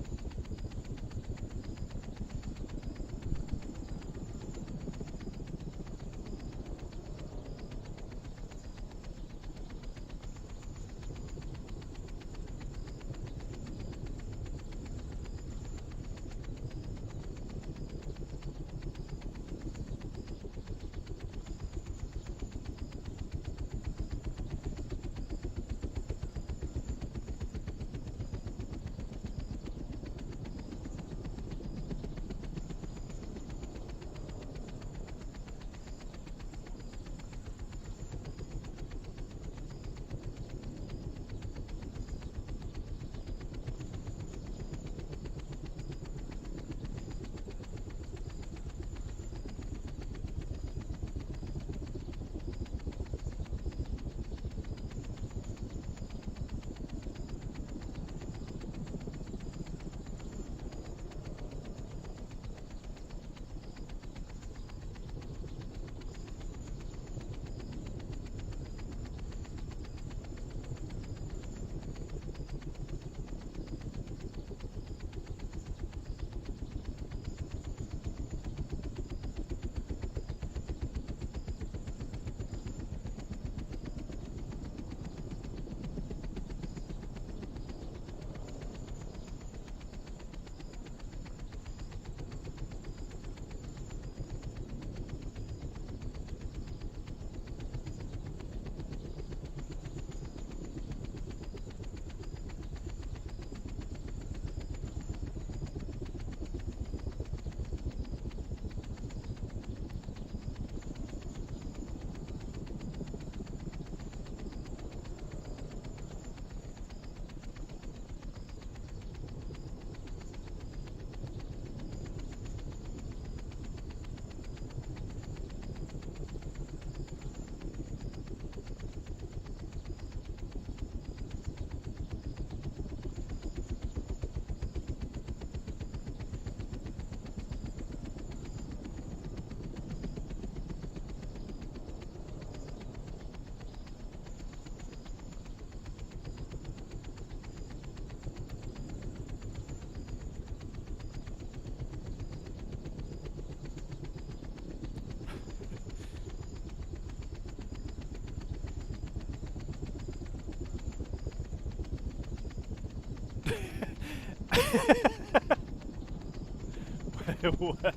Speaker 3: What?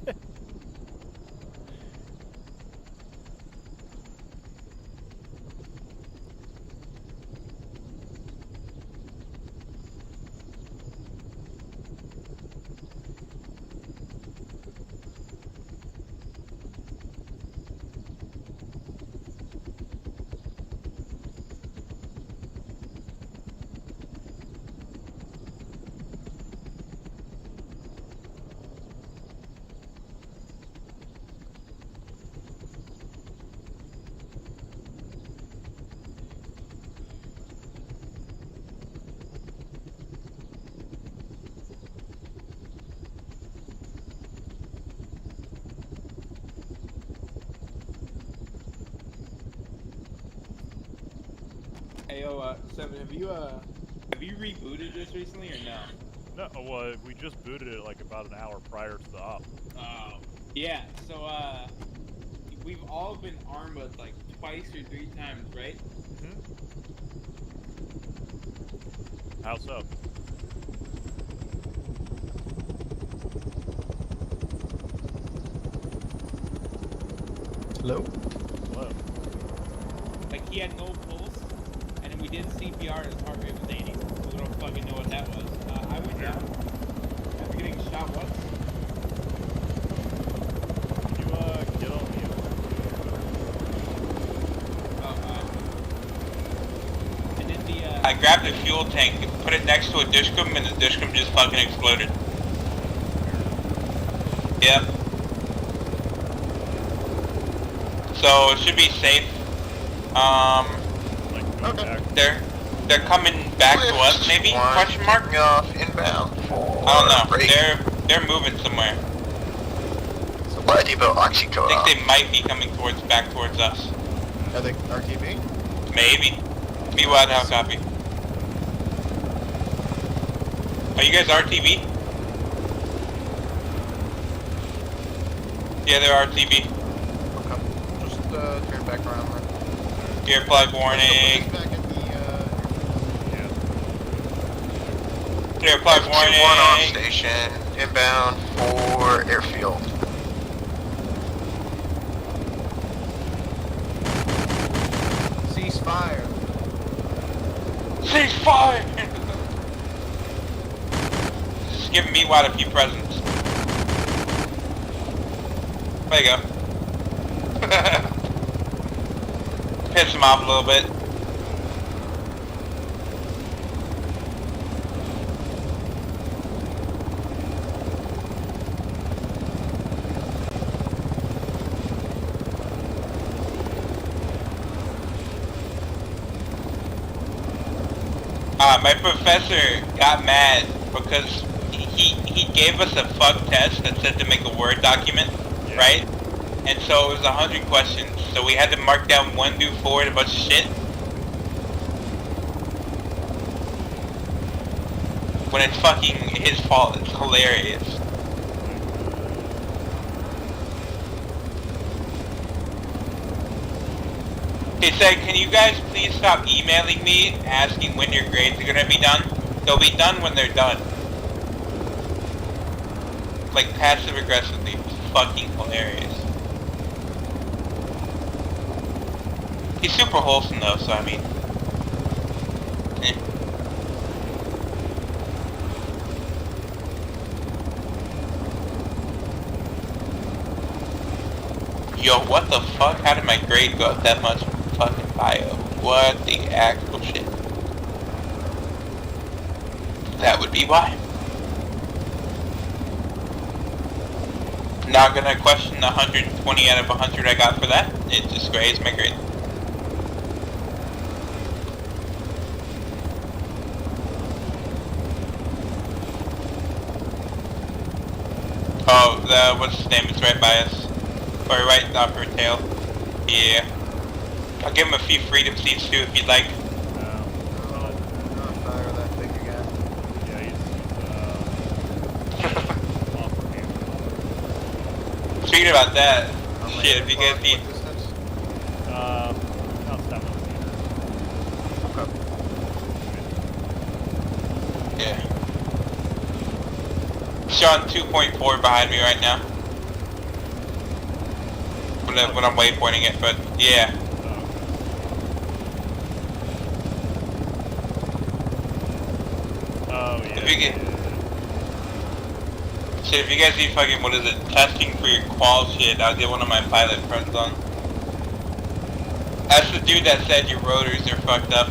Speaker 7: Hey, yo, Seven, have you rebooted this recently or no?
Speaker 3: No, well, we just booted it like about an hour prior to the op.
Speaker 7: Oh. Yeah, so, we've all been armed with like twice or 3 times, right?
Speaker 3: Mm-hmm. How so?
Speaker 1: Hello?
Speaker 3: Hello?
Speaker 7: Like, he had no pulse, and then we did CPR and his heart rate was 80. So we don't fucking know what that was. I went down after getting shot once.
Speaker 3: Can you, get on the
Speaker 7: And then the,
Speaker 4: I grabbed a fuel tank, put it next to a dishcom, and the dishcom just fucking exploded. Yep. So it should be safe.
Speaker 3: Like, go
Speaker 1: Okay.
Speaker 3: back.
Speaker 4: They're coming back to us, maybe? Question mark?
Speaker 6: Taking off inbound for
Speaker 4: I don't know.
Speaker 6: break.
Speaker 4: They're moving somewhere.
Speaker 6: Supply depot oxycode
Speaker 4: I
Speaker 6: off.
Speaker 4: think they might be coming back towards us.
Speaker 1: Are they RTB?
Speaker 4: Maybe. Be wide, how copy. Are you guys RTB? Yeah, they're RTB.
Speaker 1: Okay. Just turn back around then.
Speaker 4: Gear plug warning.
Speaker 1: Back at the,
Speaker 4: Gear plug
Speaker 6: 2-1 on
Speaker 4: warning.
Speaker 6: station, inbound for airfield.
Speaker 1: ceasefire.
Speaker 4: Ceasefire! Just give Meatwad a few presents. There you go. Piss him off a little bit. My professor got mad because he gave us a fuck test that said to make a Word document,
Speaker 3: Yeah.
Speaker 4: right? And so it was 100 questions, so we had to mark down 1 through 4 and a bunch of shit. When it's fucking his fault, it's hilarious. He said, can you guys please stop emailing me asking when your grades are gonna be done? They'll be done when they're done. Like passive aggressively. It's fucking hilarious. He's super wholesome though, so I mean. Eh. Yo, what the fuck? How did my grade go up that much fucking bio? What the actual shit? That would be why. Not gonna question the 120 out of 100 I got for that. It just raised my grade. Oh, what's his name? It's right by us. Or right off her tail. Yeah. I'll give him a few freedom seats too if you'd like.
Speaker 1: Fire that thing again.
Speaker 3: Yeah, he's off for game.
Speaker 4: Speaking about that,
Speaker 1: I'm
Speaker 4: shit, if you guys need...
Speaker 1: What distance?
Speaker 3: About 7 meters.
Speaker 1: Okay.
Speaker 4: Yeah. Sean 2.4 behind me right now. When I'm waypointing it, but yeah.
Speaker 3: Oh, yeah.
Speaker 4: If you get... Shit, if you guys need fucking, what is it, testing for your qual shit, I'll get one of my pilot friends on. That's the dude that said your rotors are fucked up.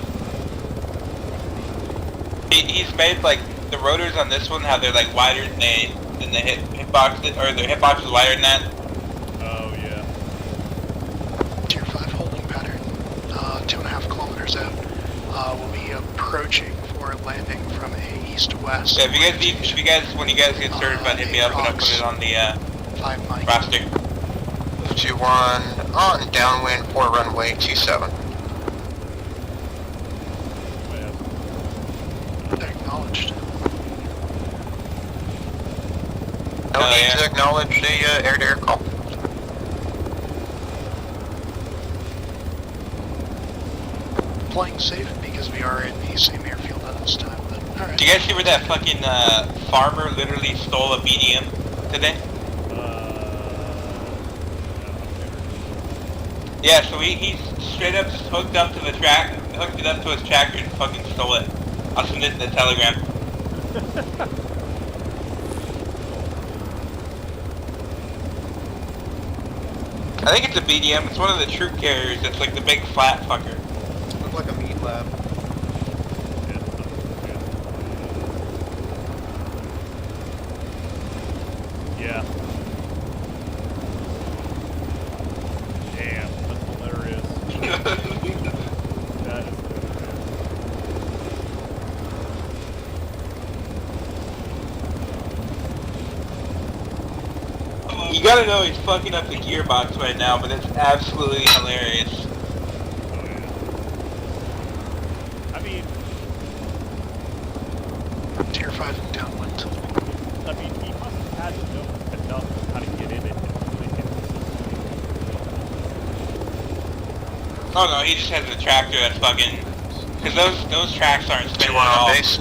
Speaker 4: He's made, like, the rotors on this one, how they're, like, wider than the hitbox, or the hitbox is wider than that.
Speaker 3: Oh, yeah.
Speaker 2: Tier 5 holding pattern, 2.5 kilometers out. We'll be approaching for landing from a east-west.
Speaker 4: Yeah, if you guys, when you guys get certified, hit me up and I'll put it on the,
Speaker 2: 5 mic.
Speaker 4: roster.
Speaker 6: 2-1 on downwind for runway 27.
Speaker 2: Acknowledged.
Speaker 6: No
Speaker 4: Oh,
Speaker 6: need
Speaker 4: yeah.
Speaker 6: to acknowledge the air-to-air call.
Speaker 2: Playing safe because we are in the same airfield at this time, but alright.
Speaker 4: Did you guys see where that fucking, farmer literally stole a BDM today? Yeah, so he straight up just hooked it up to his tractor and fucking stole it. I'll send it in the Telegram. I think it's a BDM, it's one of the troop carriers, it's like the big flat fucker.
Speaker 1: Look like a meat lab.
Speaker 4: You gotta know he's fucking up the gearbox right now, but it's absolutely hilarious.
Speaker 3: Oh yeah. I mean,
Speaker 2: Tier 5 and downwind.
Speaker 3: he must have had to know enough how to get in it and really get
Speaker 4: Oh no, he just has a tractor that's fucking... Cause those tracks aren't spinning
Speaker 6: 2-1
Speaker 4: at all.
Speaker 6: on base.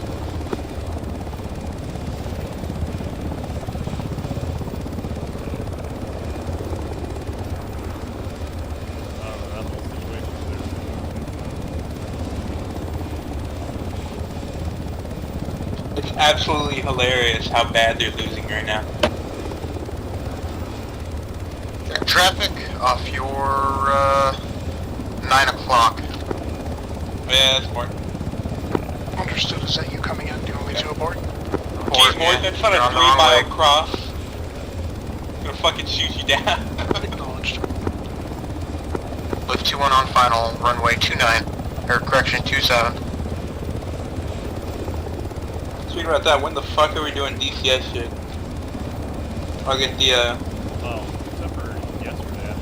Speaker 3: that whole situation there.
Speaker 4: It's absolutely hilarious how bad they're losing right now.
Speaker 6: Traffic off your 9 o'clock.
Speaker 4: Yeah, that's more.
Speaker 2: Understood. Is that you coming in? Do you want me to abort?
Speaker 4: Jeez, boy,
Speaker 6: man.
Speaker 4: that's not
Speaker 6: You're
Speaker 4: a
Speaker 6: on the wrong
Speaker 4: 3-mile
Speaker 6: way.
Speaker 4: cross. I'm gonna fucking shoot you down.
Speaker 2: Acknowledged.
Speaker 6: Lift 2-1 on final, runway 29, or correction 27.
Speaker 4: Speaking about that, when the fuck are we doing DCS shit? I'll get the,
Speaker 3: Well, except for yesterday.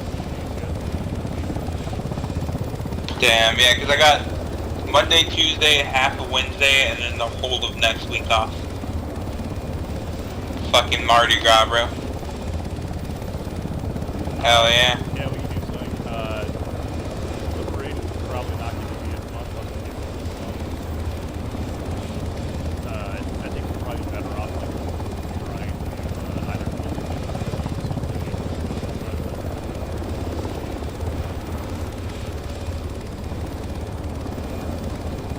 Speaker 4: damn, yeah, cause I got Monday, Tuesday, half of Wednesday, and then the whole of next week off. Fucking Mardi Gras, bro. Hell yeah.
Speaker 3: Yeah, we can do something. The parade is probably not going to be as much fun as it was. I think we're probably better off like trying to either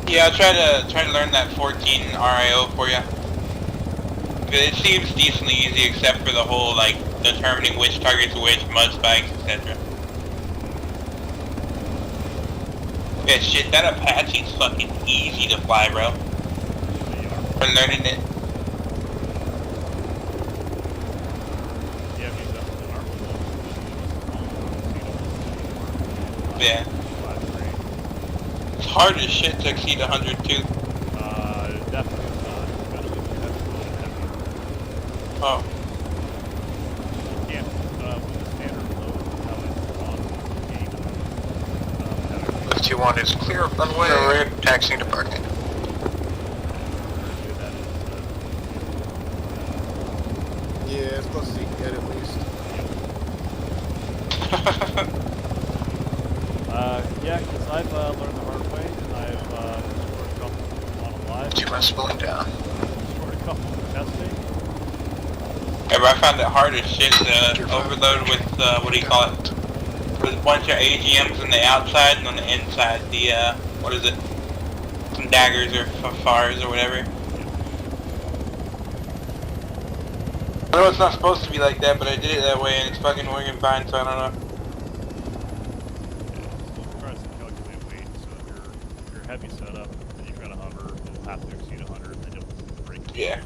Speaker 4: Yeah, I'll try to learn that 14 RIO for you. It seems decently easy except for the whole, like, determining which targets are which, mud spikes, etc. Yeah, shit, that Apache's fucking easy to fly, bro. For learning it.
Speaker 3: Yeah, because
Speaker 4: Yeah. It's hard as shit to exceed 100 too.
Speaker 3: Definitely it's not. Especially if you have to load heavy.
Speaker 4: Oh.
Speaker 3: You can't, with the standard load, how it's on the game.
Speaker 6: Lift 2-1 is clear of runway, taxiing to parking.
Speaker 1: Yeah, it's close as you can get at least.
Speaker 3: Yeah, because I've learned the hard way, and I've scored a couple on a live,
Speaker 6: 2-1 spilling down.
Speaker 3: scored a couple in testing.
Speaker 4: Yeah, but I found it hard as shit to overload with, what do you call it? With a bunch of AGMs on the outside and on the inside, the, what is it? Some daggers or fars or whatever. I know it's not supposed to be like that, but I did it that way and it's fucking working fine, so I don't know.
Speaker 3: Still tries to calculate weight, so if you're heavy setup, then you've got a hover, you'll have to exceed 100, then you'll break.
Speaker 4: Yeah.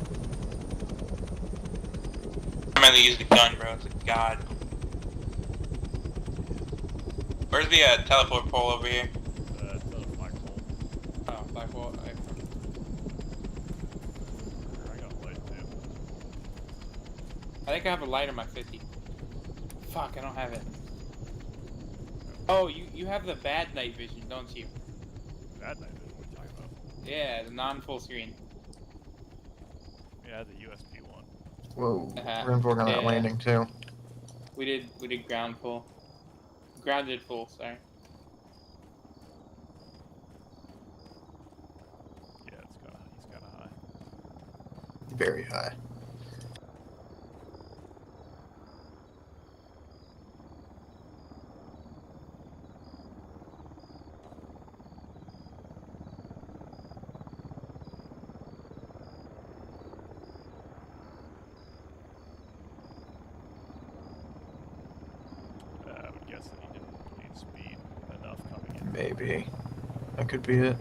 Speaker 4: I mainly use the gun, bro. It's a god. Where's the teleport pole over here?
Speaker 3: It's a flagpole.
Speaker 7: Oh, Blackwall.
Speaker 3: Here, I got a light too.
Speaker 7: I think I have a light on my 50. Fuck, I don't have it. Oh, you have the bad night vision, don't you?
Speaker 3: Bad night vision, what are you talking about?
Speaker 7: Yeah, the non-full screen.
Speaker 3: Yeah, the USB one.
Speaker 1: Whoa.
Speaker 7: Uh-huh.
Speaker 1: We're gonna work on that
Speaker 7: Yeah.
Speaker 1: landing too.
Speaker 7: We did ground full. Grounded full, sorry.
Speaker 3: Yeah, he's kinda high.
Speaker 1: Very high.
Speaker 3: I would guess that he didn't gain speed enough coming in.
Speaker 1: Maybe. That could be it.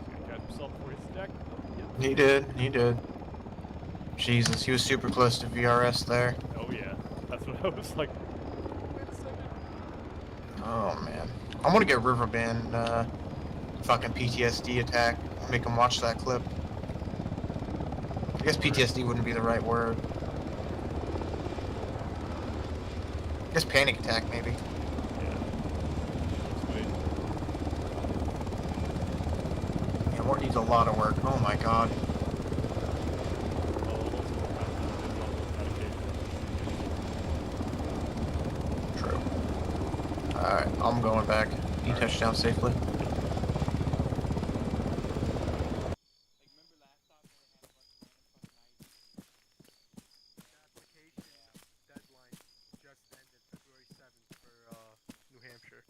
Speaker 3: He's gonna catch himself before he's stacked.
Speaker 1: He did. Jesus, he was super close to VRS there.
Speaker 3: Oh yeah, that's what I was like. Wait a second.
Speaker 1: Oh man. I want to get Riverband fucking PTSD attack. Make him watch that clip. guess PTSD wouldn't be the right word. I guess panic attack, maybe.
Speaker 3: Yeah. Sweet.
Speaker 1: Yeah, Mort needs a lot of work. Oh my god.
Speaker 3: Well, it'll also have to do medication.
Speaker 1: True. Alright, I'm going back. You touched down safely.
Speaker 8: Deadline just ended February 7th for New Hampshire.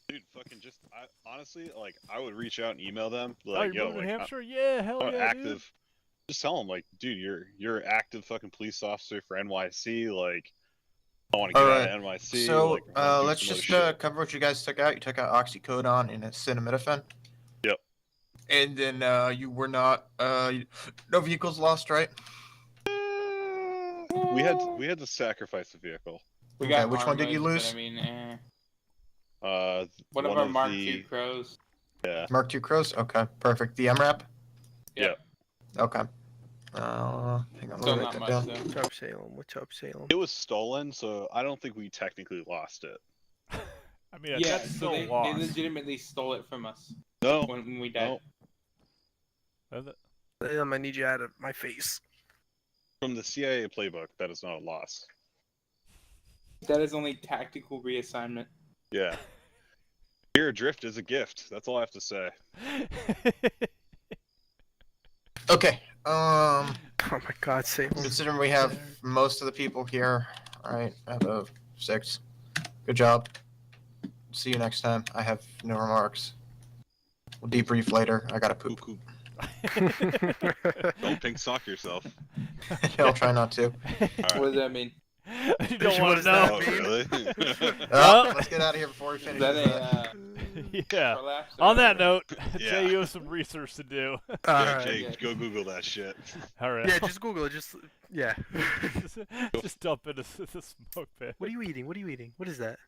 Speaker 5: Dude, fucking just, honestly, like, I would reach out and email them,
Speaker 3: Oh,
Speaker 5: like,
Speaker 3: you're
Speaker 5: yo,
Speaker 3: moving to
Speaker 5: like,
Speaker 3: Hampshire? Yeah, hell
Speaker 5: I'm
Speaker 3: yeah,
Speaker 5: active.
Speaker 3: dude.
Speaker 5: Just tell them, like, dude, you're an active fucking police officer for NYC, like, I want to get out of NYC.
Speaker 1: So,
Speaker 5: like, I wanna do
Speaker 1: let's
Speaker 5: some other
Speaker 1: just
Speaker 5: shit.
Speaker 1: cover what you guys took out. You took out oxycodone and acetaminophen.
Speaker 5: Yep.
Speaker 1: And then you were not, no vehicles lost, right?
Speaker 5: We had to sacrifice a vehicle.
Speaker 7: We
Speaker 1: Okay,
Speaker 7: got
Speaker 1: which one did you
Speaker 7: armored,
Speaker 1: lose?
Speaker 7: But, I mean, eh.
Speaker 5: One
Speaker 7: One of our
Speaker 5: of
Speaker 7: Mark
Speaker 5: the-
Speaker 7: II Crows.
Speaker 5: Yeah.
Speaker 1: Mark II Crows? Okay, perfect. The MRAP?
Speaker 5: Yep.
Speaker 1: Okay. Hang on, let
Speaker 7: Still
Speaker 1: me write
Speaker 7: not
Speaker 1: that
Speaker 7: much,
Speaker 1: down.
Speaker 7: though.
Speaker 8: What's up, Salem? What's up, Salem?
Speaker 5: It was stolen, so I don't think we technically lost it.
Speaker 3: I mean,
Speaker 7: Yeah,
Speaker 3: that's
Speaker 7: so
Speaker 3: still
Speaker 7: they
Speaker 3: lost.
Speaker 7: legitimately stole it from us
Speaker 5: No.
Speaker 7: when we died.
Speaker 5: No.
Speaker 3: And
Speaker 8: Salem, I need you out of my face.
Speaker 5: From the CIA playbook, that is not a loss.
Speaker 7: That is only tactical reassignment.
Speaker 5: Yeah. Here, drift is a gift. That's all I have to say.
Speaker 1: Okay,
Speaker 8: Oh my god, Salem.
Speaker 1: considering we have most of the people here, right, out of 6. Good job. See you next time. I have no remarks. We'll debrief later. I gotta poop.
Speaker 5: Coop. Don't pink sock yourself.
Speaker 1: I'll try not to.
Speaker 7: What does that mean?
Speaker 3: You don't
Speaker 8: What
Speaker 3: want
Speaker 8: does
Speaker 3: to
Speaker 8: that
Speaker 3: know.
Speaker 5: Oh, really?
Speaker 1: Let's get out of here before we
Speaker 7: Is
Speaker 1: finish
Speaker 7: that
Speaker 1: this.
Speaker 3: Yeah.
Speaker 7: prolapse or
Speaker 3: On that
Speaker 7: whatever?
Speaker 3: note,
Speaker 5: Yeah.
Speaker 3: Jay, you have some research to do.
Speaker 5: Yeah,
Speaker 8: Alright.
Speaker 5: Jake,
Speaker 7: yeah.
Speaker 5: go Google that shit.
Speaker 3: All right.
Speaker 8: Yeah, just Google it. Just yeah.
Speaker 3: just dump into the smoke pit.
Speaker 8: What are you eating? What are you eating? What is that?